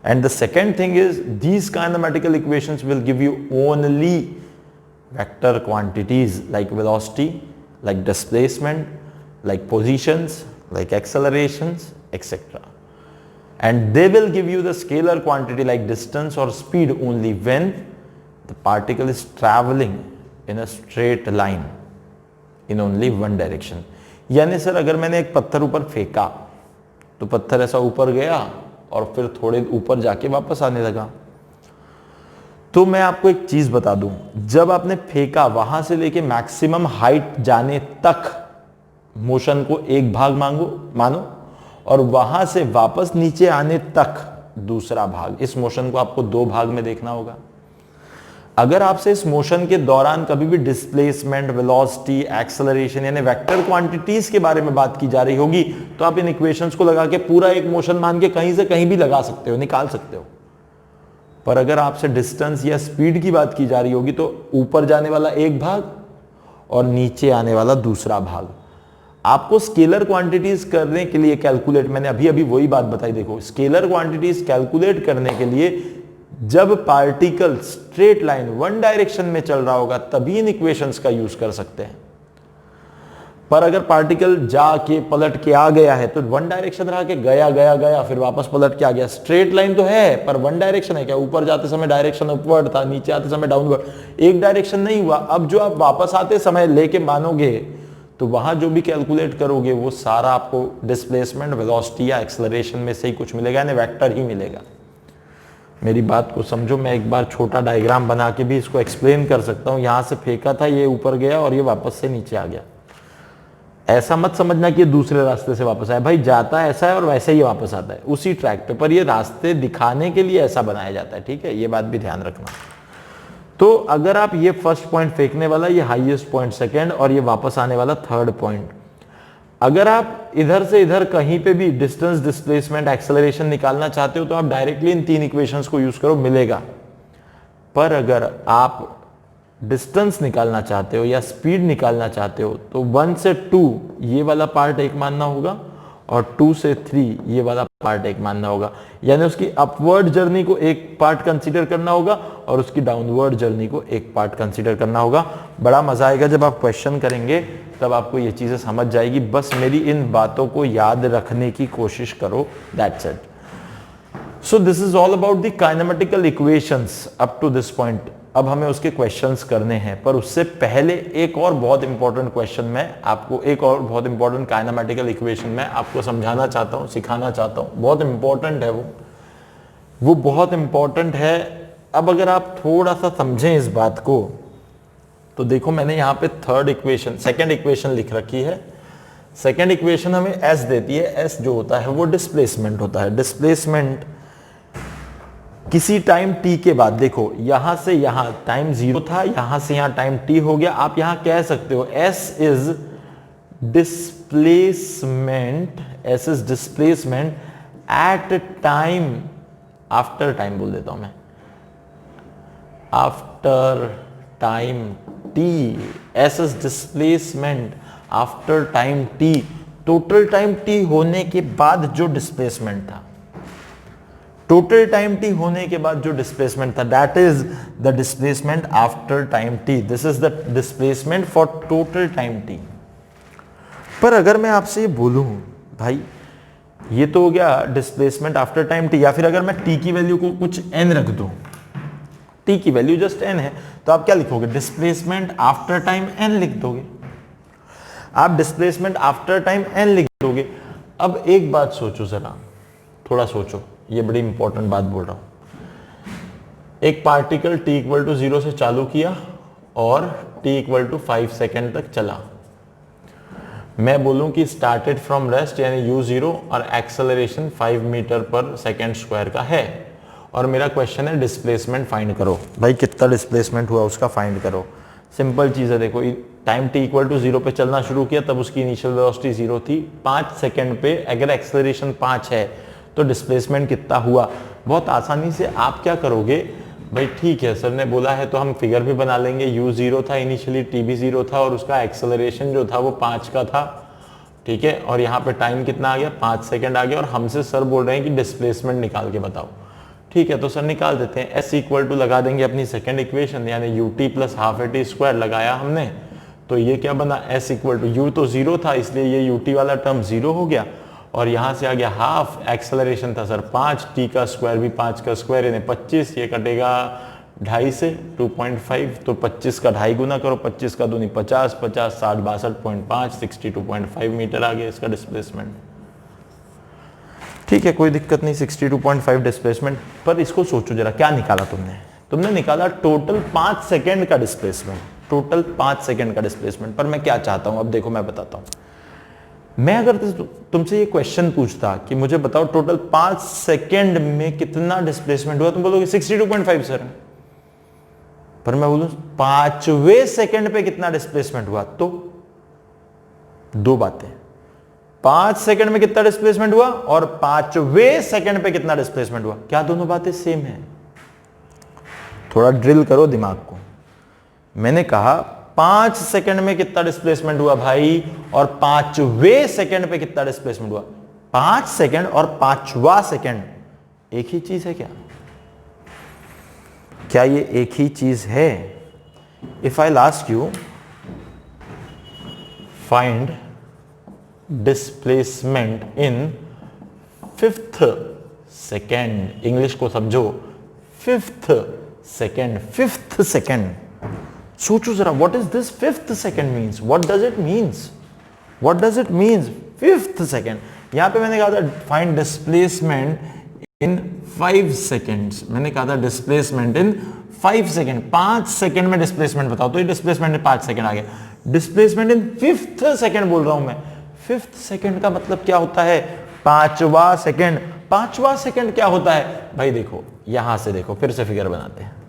And the second thing is these kinematical equations will give you only vector quantities like velocity, like displacement, like positions, like accelerations, etc. And they will give you the scalar quantity like distance or speed only when the particle is traveling in a straight line in only one direction. यानी sir अगर मैंने एक पत्थर ऊपर फेंका तो पत्थर ऐसा ऊपर गया और फिर थोड़े ऊपर जाके वापस आने लगा। तो मैं आपको एक चीज बता दूं, जब आपने फेंका वहां से लेके मैक्सिमम हाइट जाने तक मोशन को एक भाग मानो और वहां से वापस नीचे आने तक दूसरा भाग। इस मोशन को आपको दो भाग में देखना होगा। अगर आपसे इस मोशन के दौरान कभी भी डिस्प्लेसमेंट, वेलोसिटी, एक्सेलरेशन यानी वेक्टर क्वांटिटीज के बारे में बात की जा रही होगी तो आप इन इक्वेशंस को लगा के पूरा एक मोशन मान के कहीं से कहीं भी लगा सकते हो, निकाल सकते हो। पर अगर आपसे डिस्टेंस या स्पीड की बात की जा रही होगी तो ऊपर जाने वाला एक भाग और नीचे आने वाला दूसरा भाग। आपको स्केलर क्वांटिटीज करने के लिए कैलकुलेट, मैंने अभी वही बात बताई, देखो स्केलर क्वांटिटीज कैलकुलेट करने के लिए जब particle straight line one direction में चल रहा होगा तभी इन इक्वेशंस का यूज कर सकते हैं। पर अगर पार्टिकल जाके पलट के आ गया है तो वन डायरेक्शन रहा के गया फिर वापस पलट के आ गया। स्ट्रेट लाइन तो है पर वन डायरेक्शन है क्या? ऊपर जाते समय डायरेक्शन अपवर्ड था, नीचे आते समय डाउनवर्ड, एक डायरेक्शन नहीं हुआ। अब जो आप वापस आते समय लेके मानोगे तो वहां जो भी कैलकुलेट करोगे वो सारा आपको डिस्प्लेसमेंट, वेलोसिटी या एक्सेलरेशन में से ही कुछ मिलेगा, यानी वेक्टर ही मिलेगा। मेरी बात को समझो, मैं एक बार छोटा डायग्राम बना के भी इसको एक्सप्लेन कर सकता हूं। यहां से फेंका था, ये ऊपर गया और ये वापस से नीचे आ गया। ऐसा मत समझना कि ये दूसरे रास्ते से वापस आया, भाई जाता ऐसा है और वैसे ही वापस आता है उसी ट्रैक पे, पर ये रास्ते दिखाने के लिए ऐसा बनाया जाता है, ठीक है, ये बात भी ध्यान रखना। तो अगर आप ये फर्स्ट पॉइंट फेंकने वाला, ये हाईएस्ट पॉइंट सेकंड और ये वापस आने वाला थर्ड पॉइंट, अगर आप इधर से इधर कहीं पे भी डिस्टेंस, डिस्प्लेसमेंट, एक्सेलरेशन निकालना चाहते हो तो आप डायरेक्टली इन तीन इक्वेशंस को यूज करो, मिलेगा। पर अगर आप डिस्टेंस निकालना चाहते हो या स्पीड निकालना चाहते हो तो 1 से 2 ये वाला पार्ट एक मानना होगा और 2 से 3 ये वाला पार्ट एक मानना होगा। यानी उसकी अपवर्ड जर्नी को एक पार्ट कंसीडर करना होगा और उसकी डाउनवर्ड जर्नी को एक पार्ट कंसीडर करना होगा। बड़ा मजा आएगा जब आप क्वेश्चन करेंगे, तब आपको ये चीजें समझ जाएगी। बस मेरी इन बातों को याद रखने की कोशिश करो, that's it. So this is all about the kinematical equations up to this point. अब हमें उसके क्वेश्चंस करने हैं, पर उससे पहले एक और बहुत इंपॉर्टेंट क्वेश्चन मैं आपको, एक और बहुत इंपॉर्टेंट काइनेमेटिकल इक्वेशन मैं आपको समझाना चाहता हूं, सिखाना चाहता हूं। बहुत इंपॉर्टेंट है वो बहुत इंपॉर्टेंट है। अब अगर आप थोड़ा सा समझें इस बात को तो देखो, मैंने यहाँ पे सेकेंड इक्वेशन लिख रखी है। सेकेंड इक्वेशन हमें एस देती है। एस जो होता है वो डिस्प्लेसमेंट होता है। डिस्प्लेसमेंट किसी टाइम t के बाद, देखो यहां से यहां टाइम 0 था, यहां से यहां टाइम t हो गया। आप यहां कह सकते हो s is displacement at time, after time बोल देता हूं मैं, after time t, s is displacement after time t, total time t होने के बाद जो डिस्प्लेसमेंट था, टोटल टाइम t होने के बाद जो डिस्प्लेसमेंट था, that is the displacement after time t। This is the displacement for total time t। पर अगर मैं आपसे ये बोलूं भाई ये तो हो गया डिस्प्लेसमेंट आफ्टर टाइम t, या फिर अगर मैं t की वैल्यू को कुछ n रख दूं, t की वैल्यू जस्ट n है, तो आप क्या लिखोगे? डिस्प्लेसमेंट आफ्टर टाइम n लिख दोगे। आप डिस्प्लेसमेंट आफ्टर टाइम n लिख दोगे। अब एक बात सोचो जरा, थोड़ा सोचो, ये बड़ी इंपॉर्टेंट बात बोल रहा हूं। एक पार्टिकल t इक्वल टू 0 से चालू किया और t इक्वल टू 5 सेकेंड तक चला। मैं बोलूं कि स्टार्टेड फ्रॉम रेस्ट यानी u0 और एक्सेलरेशन 5 मीटर पर सेकेंड स्क्वायर का है, और मेरा क्वेश्चन है डिस्प्लेसमेंट फाइंड करो। भाई कितना डिस्प्लेसमेंट हुआ उसका फाइंड करो। सिंपल चीज है, देखो टाइम t इक्वल टू 0 पे चलना शुरू किया तब उसकी इनिशियल वेलोसिटी 0 थी। 5 सेकंड पे अगर एक्सेलरेशन 5 है तो डिस्प्लेसमेंट कितना हुआ। बहुत आसानी से आप क्या करोगे भाई, ठीक है सर ने बोला है तो हम फिगर भी बना लेंगे। u 0 था इनिशियली, t भी 0 था और उसका एक्सेलरेशन जो था वो 5 का था, ठीक है। और यहाँ पे टाइम कितना आ गया, 5 सेकंड आ गया और हमसे सर बोल रहे हैं कि डिस्प्लेसमेंट निकाल के बताओ। ठीक है तो सर निकाल देते हैं। s इक्वल टू लगा देंगे अपनी सेकंड इक्वेशन, यानी ut plus half A T square लगाया हमने, तो ये क्या बना, s इक्वल टू u तो 0 था इसलिए ये ut वाला टर्म 0 हो गया और यहाँ से आ गया हाफ, एक्सेलरेशन था सर 5, t का स्क्वायर भी 5 का स्क्वायर यानी 25, ये कटेगा 2.5 से 2.5, तो 25 का 2.5 गुना करो, 25 का दूनी 50, 50 60 62.5 62.5 मीटर आ गया इसका डिस्प्लेसमेंट। ठीक है कोई दिक्कत नहीं, 62.5 डिस्प्लेसमेंट। पर इसको सोचो जरा, क्या निकाला तुमने निकाला टोटल 5 सेकेंड का डिस्प्लेसमेंट, टोटल 5 सेकेंड का डिस्प्लेसमेंट। पर मैं क्या चाहता हूं, अब देखो मैं बताता हूं। मैं अगर तुमसे ये क्वेश्चन पूछता कि मुझे बताओ टोटल 5 सेकेंड में कितना डिस्प्लेसमेंट हुआ, तुम बोलोगे 62.5 सर। पर मैं बोलूं 5वें सेकेंड पे कितना डिस्प्लेसमेंट हुआ, तो दो बातें, 5 सेकेंड में कितना डिस्प्लेसमेंट हुआ और 5वें सेकेंड पे कितना डिस्प्लेसमेंट हुआ, क्या दोनों बातें सेम है? थोड़ा ड्रिल करो दिमाग को। मैंने कहा 5 सेकेंड में कितना डिस्प्लेसमेंट हुआ भाई और 5वें सेकेंड पे कितना डिस्प्लेसमेंट हुआ। 5 सेकेंड और 5वां सेकेंड एक ही चीज है क्या? क्या ये एक ही चीज है? If I लास्क you find displacement in 5th second, English को समझो, 5th सेकेंड, 5th सेकेंड। सोचो जरा, what is this 5th second means, what does it means, what does it means 5th second. यहां पे मैंने कहा था फाइंड डिस्प्लेसमेंट इन 5 सेकेंड्स, मैंने कहा था डिस्प्लेसमेंट इन 5 सेकेंड, 5 सेकेंड में डिस्प्लेसमेंट बताओ, तो ये डिस्प्लेसमेंट इन 5 सेकेंड आ गया। डिस्प्लेसमेंट इन 5th सेकेंड बोल रहा हूं मैं। 5th सेकेंड का मतलब क्या होता है, 5वां सेकेंड। 5वां सेकेंड क्या होता है भाई, देखो यहां से देखो, फिर से फिगर बनाते हैं।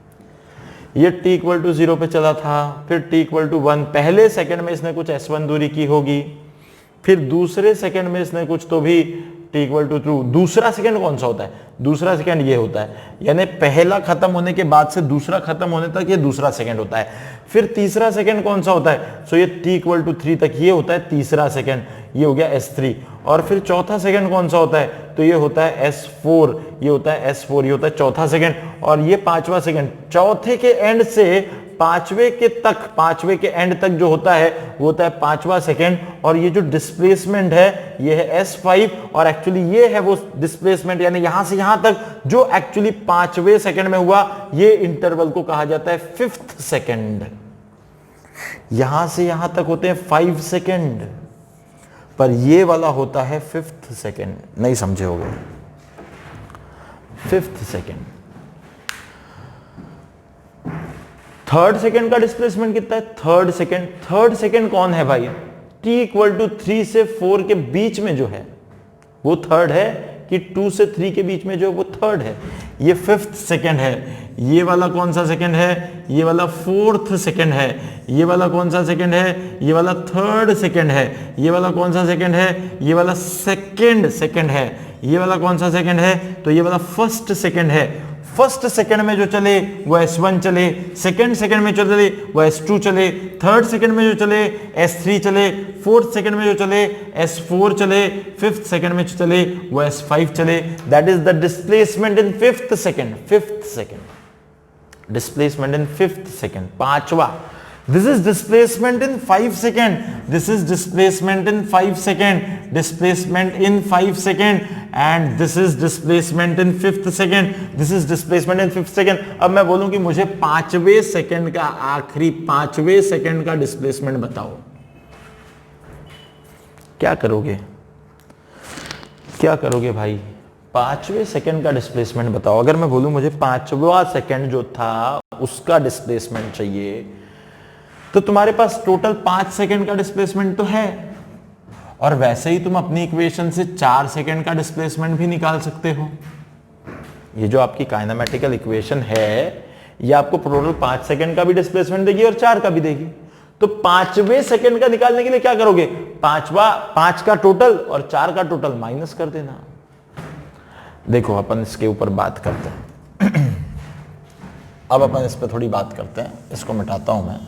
ये t इक्वल टू 0 पे चला था, फिर t इक्वल टू 1, पहले सेकंड में इसने कुछ s1 दूरी की होगी, फिर दूसरे सेकंड में इसने कुछ तो भी t इक्वल टू 2। दूसरा सेकंड कौन सा होता है, दूसरा सेकंड ये होता है, यानी पहला खत्म होने के बाद से दूसरा खत्म होने तक ये दूसरा सेकंड होता है। फिर तीसरा सेकंड कौन सा होता है, सो ये t इक्वल टू 3 तक ये होता है तीसरा सेकंड, ये हो गया s3। और फिर चौथा सेकंड कौन सा होता है, तो ये होता है s4, ये होता है s4, ये होता है चौथा सेकंड। और ये 5वां सेकंड, चौथे के एंड से 5वें के तक, 5वें के एंड तक जो होता है वो होता है 5वां सेकंड। और ये जो डिस्प्लेसमेंट है ये है s5, और एक्चुअली ये है वो डिस्प्लेसमेंट, यानी यहां से यहां तक जो एक्चुअली 5वें सेकंड में हुआ, ये इंटरवल को कहा जाता है 5th सेकंड। यहां से यहां तक होते हैं 5 सेकंड, पर ये वाला होता है 5th सेकंड। नहीं समझे होगे, 5th सेकंड। 3rd सेकंड का डिस्प्लेसमेंट कितना है, 3rd सेकंड कौन है भाई, t इक्वल टू 3 से 4 के बीच में जो है वो 3rd है, कि 2 से 3 के बीच में जो है वो 3rd है। ये 5th सेकंड है। ये वाला कौन सा सेकंड है, ये वाला 4th सेकंड है। ये वाला कौन सा सेकंड है, ये वाला 3rd सेकंड है। ये वाला कौन सा सेकंड है, ये वाला 2nd सेकंड है। ये वाला कौन सा सेकंड है, तो ये वाला 1st सेकंड है। फर्स्ट सेकंड में जो चले वो S1 चले, सेकंड सेकंड में जो चले वो S2 चले, थर्ड सेकंड में जो चले S3 चले, फोर्थ सेकंड में जो चले S4 चले, फिफ्थ सेकंड में जो चले वो S5 चले। That is the displacement in fifth second. Fifth second, displacement in fifth second, पांचवा। This is displacement in 5 second. This is displacement in 5 second. Displacement in 5 second. And this is displacement in 5th second. This is displacement in 5th second. अब मैं बोलूं कि मुझे 5वें second का, आखिरी 5वें सेकंड का डिस्प्लेसमेंट बताओ, क्या करोगे? क्या करोगे भाई? 5वें सेकंड का डिस्प्लेसमेंट बताओ। अगर मैं बोलूं मुझे 5वां सेकंड जो था उसका डिस्प्लेसमेंट चाहिए, तो तुम्हारे पास टोटल 5 सेकंड का डिस्प्लेसमेंट तो है, और वैसे ही तुम अपनी इक्वेशन से 4 सेकंड का डिस्प्लेसमेंट भी निकाल सकते हो। ये जो आपकी काइनेमेटिकल इक्वेशन है, ये आपको टोटल 5 सेकंड का भी डिस्प्लेसमेंट देगी और 4 का भी देगी। तो 5वें सेकंड का निकालने के लिए क्या करोगे, 5 का टोटल और 4 का टोटल माइनस कर देना। देखो अपन इसके ऊपर बात करते हैं। अब अपन इस पर थोड़ी बात करते हैं, इसको मिटाता हूं मैं।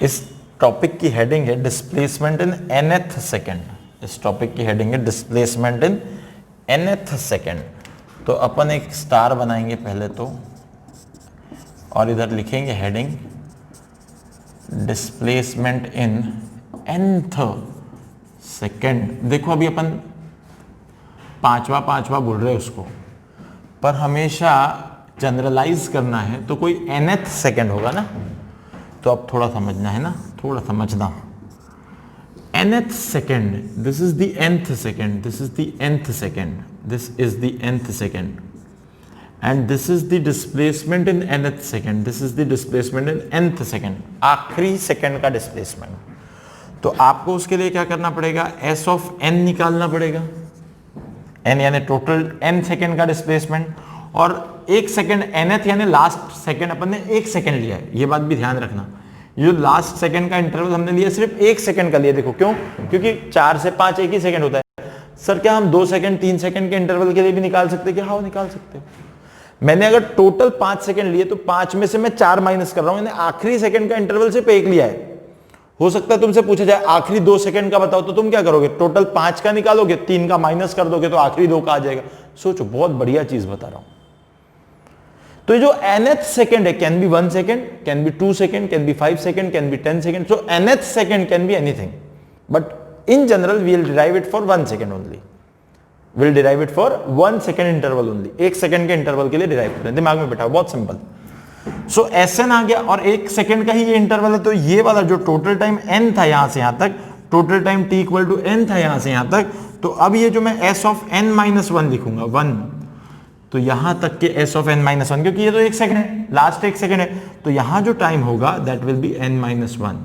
इस टॉपिक की हेडिंग है डिस्प्लेसमेंट इन nth सेकेंड। इस टॉपिक की हेडिंग है डिस्प्लेसमेंट इन nth सेकेंड। तो अपन एक स्टार बनाएंगे पहले तो, और इधर लिखेंगे heading displacement in nth second. देखो अभी अपन पांचवा बोल रहे हैं उसको, पर हमेशा जनरलाइज करना है तो कोई nth सेकेंड होगा ना। तो अब थोड़ा समझना है ना, थोड़ा समझना। nth second, this is the nth second, this is the nth second, this is the nth second, and this is the displacement in nth second, this is the displacement in nth second, आखिरी second का displacement. तो आपको उसके लिए क्या करना पड़ेगा, s of n निकालना पड़ेगा। n यानी टोटल n सेकेंड का डिस्प्लेसमेंट, और एक सेकेंड nth यानी लास्ट सेकेंड अपन ने 1 सेकेंड लिया है, ये बात भी ध्यान रखना। ये जो लास्ट सेकेंड का इंटरवल हमने लिया सिर्फ 1 सेकेंड का लिया। देखो क्यों, क्योंकि 4 से 5 एक ही सेकेंड होता है। सर क्या हम 2 सेकेंड 3 सेकेंड के इंटरवल के लिए भी निकाल सकते हैं क्या? हाँ निकाल सकते हो। मैंने अगर टोटल 5 सेकेंड लिए तो 5 में से मैं 4 माइनस कर रहा हूं, आखिरी सेकेंड का इंटरवल सिर्फ 1 लिया है। हो सकता है तुमसे पूछा जाए आखिरी 2 सेकंड का बताओ, तो तुम क्या करोगे, टोटल 5 का निकालोगे, 3 का माइनस कर दोगे तो आखिरी 2 का आ जाएगा। सोचो, बहुत बढ़िया चीज बता रहा हूं। तो ये जो nth सेकंड है, can be 1 second, can be 2 second, can be 5 second, can be 10 second. So nth second can be anything, but in general we will derive it for 1 second only. Will derive it for 1 second interval only. 1 second के interval के लिए derive करते हैं, दिमाग में बैठाओ, बहुत simple. सो Sn आ गया, और 1 सेकंड का ही ये इंटरवल है, तो ये वाला जो टोटल टाइम n था यहां से यहां तक, total time t equal to n था यहां से यहां तक। तो अब ये जो मैं s ऑफ n माइनस 1 लिखूंगा 1, तो यहां तक के s ऑफ n माइनस 1, क्योंकि ये तो 1 सेकंड है, लास्ट 1 सेकंड है, तो यहां जो टाइम होगा that will be n minus 1।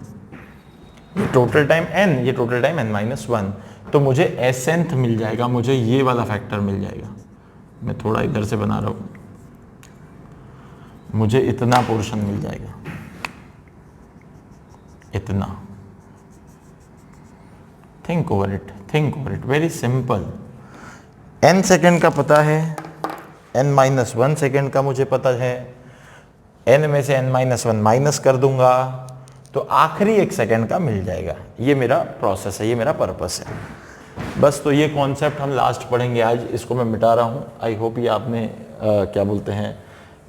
ये टोटल टाइम n, ये टोटल टाइम n माइनस 1। तो मुझे Snth मिल जाएगा, मुझे ये वाला फैक्टर मिल जाएगा। मैं थोड़ा इधर से बना रहा हूं, मुझे इतना पोर्शन मिल जाएगा, इतना। Think over it, think over it, very simple. n second का पता है, n माइनस 1 सेकेंड का मुझे पता है, n में से n माइनस 1 माइनस कर दूंगा तो आखिरी 1 सेकेंड का मिल जाएगा। ये मेरा प्रोसेस है, ये मेरा पर्पस है बस। तो ये कॉन्सेप्ट हम लास्ट पढ़ेंगे आज, इसको मैं मिटा रहा हूँ। आई होप ये आपने क्या बोलते हैं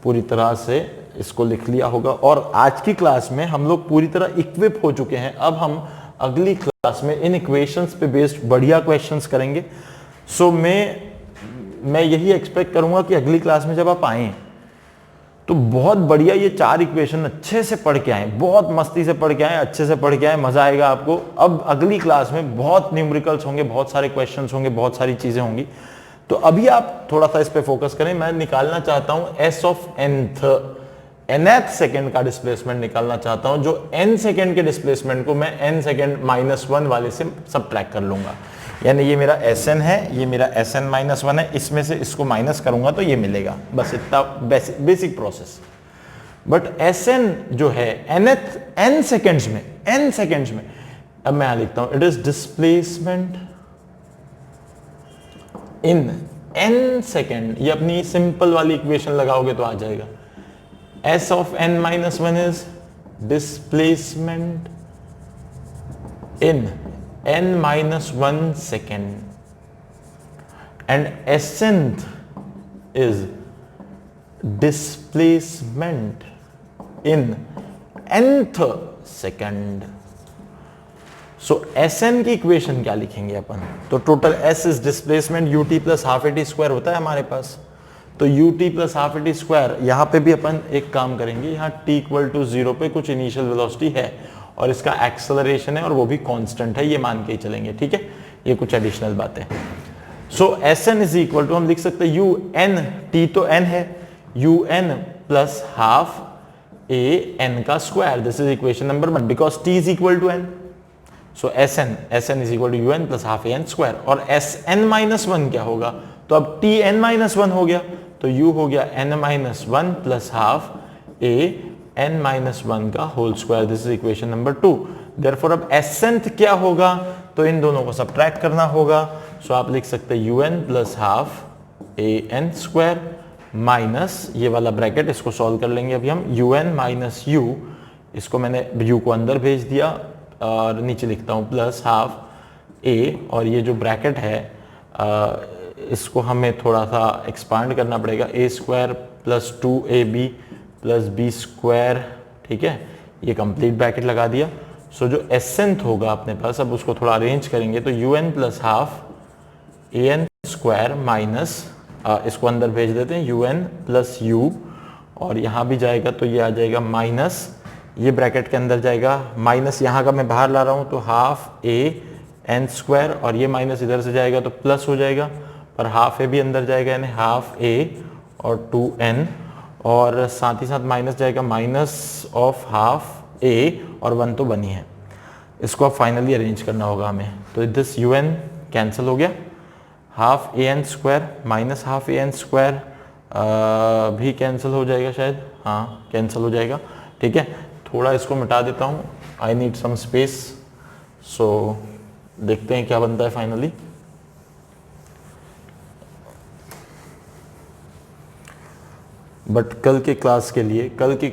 पूरी तरह से इसको लिख लिया होगा, और आज की क्लास में हम लोग पूरी तरह इक्विप हो चुके हैं। अब हम अगली क्लास में इन इक्वेशंस पे बेस्ड बढ़िया क्वेश्चंस करेंगे। सो मैं यही एक्सपेक्ट करूंगा कि अगली क्लास में जब आप आए तो बहुत बढ़िया ये 4 इक्वेशन अच्छे से पढ़ के आए, बहुत मस्ती से पढ़ के आए, अच्छे से पढ़ के आए, मजा आएगा आपको। अब अगली क्लास में बहुत न्यूमेरिकल्स होंगे, बहुत सारे क्वेश्चंस होंगे, बहुत सारी चीजें होंगी। तो अभी आप थोड़ा सा इस पे फोकस करें। मैं निकालना चाहता हूं s ऑफ nth सेकेंड का डिस्प्लेसमेंट निकालना चाहता हूं, जो n सेकेंड के डिस्प्लेसमेंट को मैं n सेकेंड माइनस 1 वाले से सबट्रैक्ट कर लूंगा। यानी ये मेरा Sn है, ये मेरा Sn माइनस 1 है, इसमें से इसको माइनस करूंगा तो ये मिलेगा। बस इतना बेसिक प्रोसेस। बट Sn जो है n सेकेंड्स में, अब मैं यहां लिखता हूं, it is displacement in n second. ये अपनी सिंपल वाली इक्वेशन लगाओगे तो आ जाएगा। s of n minus 1 is displacement in n minus 1 second, and Snth is displacement in nth second. So Sn की इक्वेशन क्या लिखेंगे अपन, तो total S is displacement ut plus half eighty square होता है हमारे पास। तो ut plus half eighty square, यहां पे भी अपन एक काम करेंगे, यहां t इक्वल टू 0 पे कुछ इनिशियल वेलोसिटी है और इसका एक्सेलरेशन है और वो भी कांस्टेंट है, ये मान के ही चलेंगे, ठीक है। ये कुछ एडिशनल बातें। सो Sn इज इक्वल टू, हम लिख सकते हैं un, t तो n है, un plus half a n का square. This is equation number 1 because t is equal to n। So Sn is equal to un plus half a n square. और Sn minus 1 क्या होगा, तो अब T N minus one हो गया, तो u हो गया n minus one plus half a n minus one का whole square. This is equation number 2। Therefore अब एसेंट क्या होगा, तो इन दोनों को सब्ट्रैक्ट करना होगा। सो आप लिख सकते हैं un plus half a n square minus ये वाला ब्रैकेट, इसको सॉल्व कर लेंगे अभी हम, un माइनस u, इसको मैंने u को अंदर भेज दिया और नीचे लिखता हूँ प्लस हाफ a, और ये जो ब्रैकेट है इसको हमें थोड़ा सा एक्सपांड करना पड़ेगा, a square plus 2ab plus b square, ठीक है, ये कंप्लीट ब्रैकेट लगा दिया। सो जो एसेंट होगा अपने पास, अब उसको थोड़ा अरेंज करेंगे, तो un plus half an square minus, इसको अंदर भेज देते हैं, un प्लस u, और यहाँ भी जाएगा तो ये आ जाएगा माइनस, ये ब्रैकेट के अंदर जाएगा, माइनस यहाँ का मैं बाहर ला रहा हूँ तो हाफ a n स्क्वायर, और ये माइनस इधर से जाएगा तो प्लस हो जाएगा, पर हाफ a भी अंदर जाएगा, यानी हाफ a और 2n, और साथ ही साथ माइनस जाएगा, माइनस ऑफ हाफ a, और 1 तो बनी है। इसको अब फाइनली अरेंज करना होगा हमें, तो दिस un कैंसिल हो गया, half a n square minus half a n square भी कैंसिल हो जाएगा शायद, हाँ कैंसिल हो जाएगा, ठीक है। थोड़ा इसको मिटा देता हूँ, आई नीड सम स्पेस। सो देखते हैं क्या बनता है फाइनली। बट कल के क्लास के लिए, कल की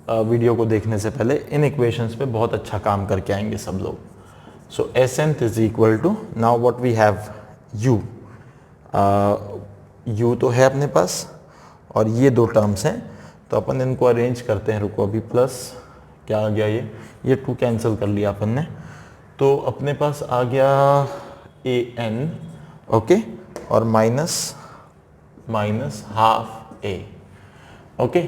वीडियो को देखने से पहले इन इक्वेशंस पे बहुत अच्छा काम करके आएंगे सब लोग। So s nth is equal to, now what we have, u, u तो है अपने पास, और ये दो टर्म्स हैं, तो अपन इनको अरेंज करते हैं। रुको अभी, प्लस क्या आ गया, ये 2 कैंसिल कर लिया अपन ने, तो अपने पास आ गया an, ओके, और minus half a, okay.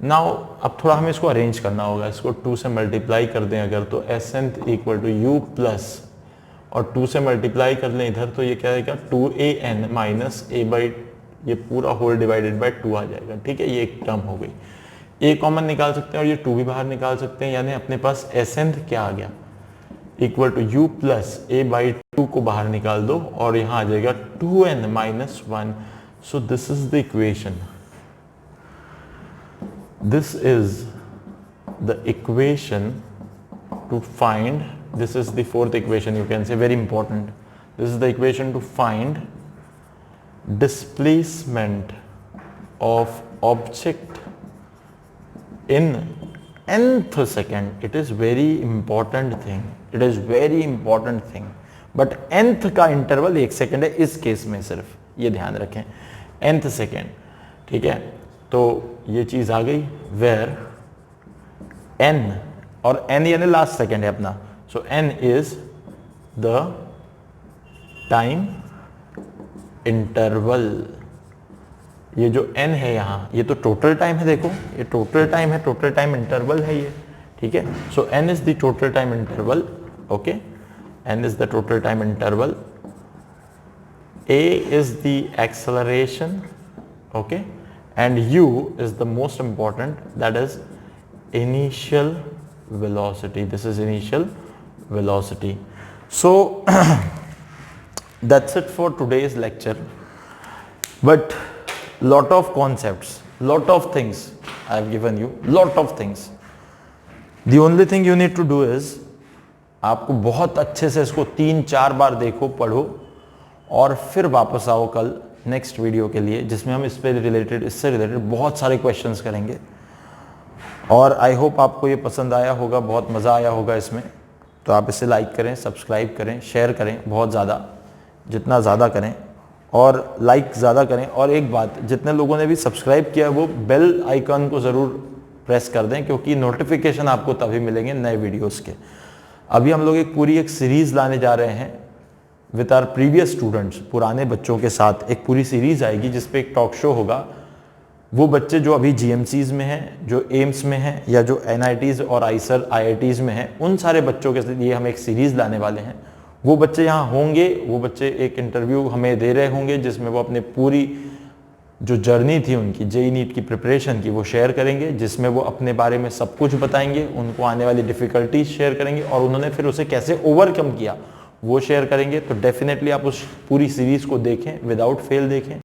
Now अब थोड़ा हमें इसको अरेंज करना होगा, इसको 2 से मल्टीप्लाई कर दें अगर, तो S nth equal to u plus, और 2 से मल्टीप्लाई कर लें इधर, तो ये क्या आएगा 2an माइनस a बाई, ये पूरा होल डिवाइडेड बाई 2 आ जाएगा, ठीक है, ये एक टर्म हो गई। a कॉमन निकाल सकते हैं और ये 2 भी बाहर निकाल सकते हैं, यानी अपने पास एसेंट क्या आ गया, equal to u plus a by 2 को बाहर निकाल दो, और यहाँ आ जाएगा 2n minus 1। So this is the equation, this is the equation to find, this is the fourth equation, you can say, very important, this is the equation to find displacement of object in nth second. It is very important thing, it is very important thing, but nth का interval 1 second है इस case में, सिर्फ ये ध्यान रखें, nth second, ठीक है। तो ये चीज आ गई, वेयर n, और n यानी लास्ट सेकेंड है अपना, सो n is the time interval. ये जो n है यहाँ, ये तो टोटल टाइम है, देखो ये टोटल टाइम है, टोटल टाइम इंटरवल है ये, ठीक है। सो n is the total time interval, okay, n is the total time interval, a is the acceleration, okay, and u is the most important, that is initial velocity. This is initial velocity. So that's it for today's lecture, but lot of concepts, lot of things I have given you, lot of things. The only thing you need to do is, आपको बहुत अच्छे से इसको 3-4 बार देखो, पढ़ो, और फिर वापस आओ कल नेक्स्ट वीडियो के लिए, जिसमें हम इस पे रिलेटेड, इससे रिलेटेड बहुत सारे क्वेश्चंस करेंगे। और आई होप आपको ये पसंद आया होगा, बहुत मज़ा आया होगा इसमें। तो आप इसे लाइक करें, सब्सक्राइब करें, शेयर करें, बहुत ज़्यादा, जितना ज़्यादा करें, और लाइक ज़्यादा करें। और एक बात, जितने लोगों ने भी सब्सक्राइब किया वो बेल आइकन को ज़रूर प्रेस कर दें, क्योंकि नोटिफिकेशन आपको तभी मिलेंगे नए वीडियोज़ के। अभी हम लोग एक सीरीज़ लाने जा रहे हैं विद आर प्रीवियस स्टूडेंट्स, पुराने बच्चों के साथ एक पूरी सीरीज आएगी, जिसपे एक टॉक शो होगा। वो बच्चे जो अभी GMCs में हैं, जो एम्स में हैं, या जो NITs और IITs में हैं, उन सारे बच्चों के लिए हम एक सीरीज़ लाने वाले हैं। वो बच्चे यहाँ होंगे, वो बच्चे एक इंटरव्यू हमें दे रहे होंगे, जिसमें वो अपने पूरी जो जर्नी थी उनकी JEE नीट की प्रिपरेशन की, वो शेयर करेंगे, जिसमें वो अपने बारे में सब कुछ बताएंगे, उनको आने वाली डिफ़िकल्टीज शेयर करेंगे, और उन्होंने फिर उसे कैसे ओवरकम किया वो शेयर करेंगे। तो डेफिनेटली आप उस पूरी सीरीज़ को देखें, विदाउट फेल देखें,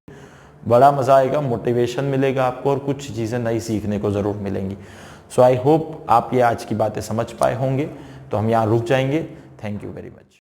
बड़ा मज़ा आएगा, मोटिवेशन मिलेगा आपको और कुछ चीज़ें नई सीखने को ज़रूर मिलेंगी। सो आई होप आप ये आज की बातें समझ पाए होंगे। तो हम यहाँ रुक जाएंगे। Thank you very much.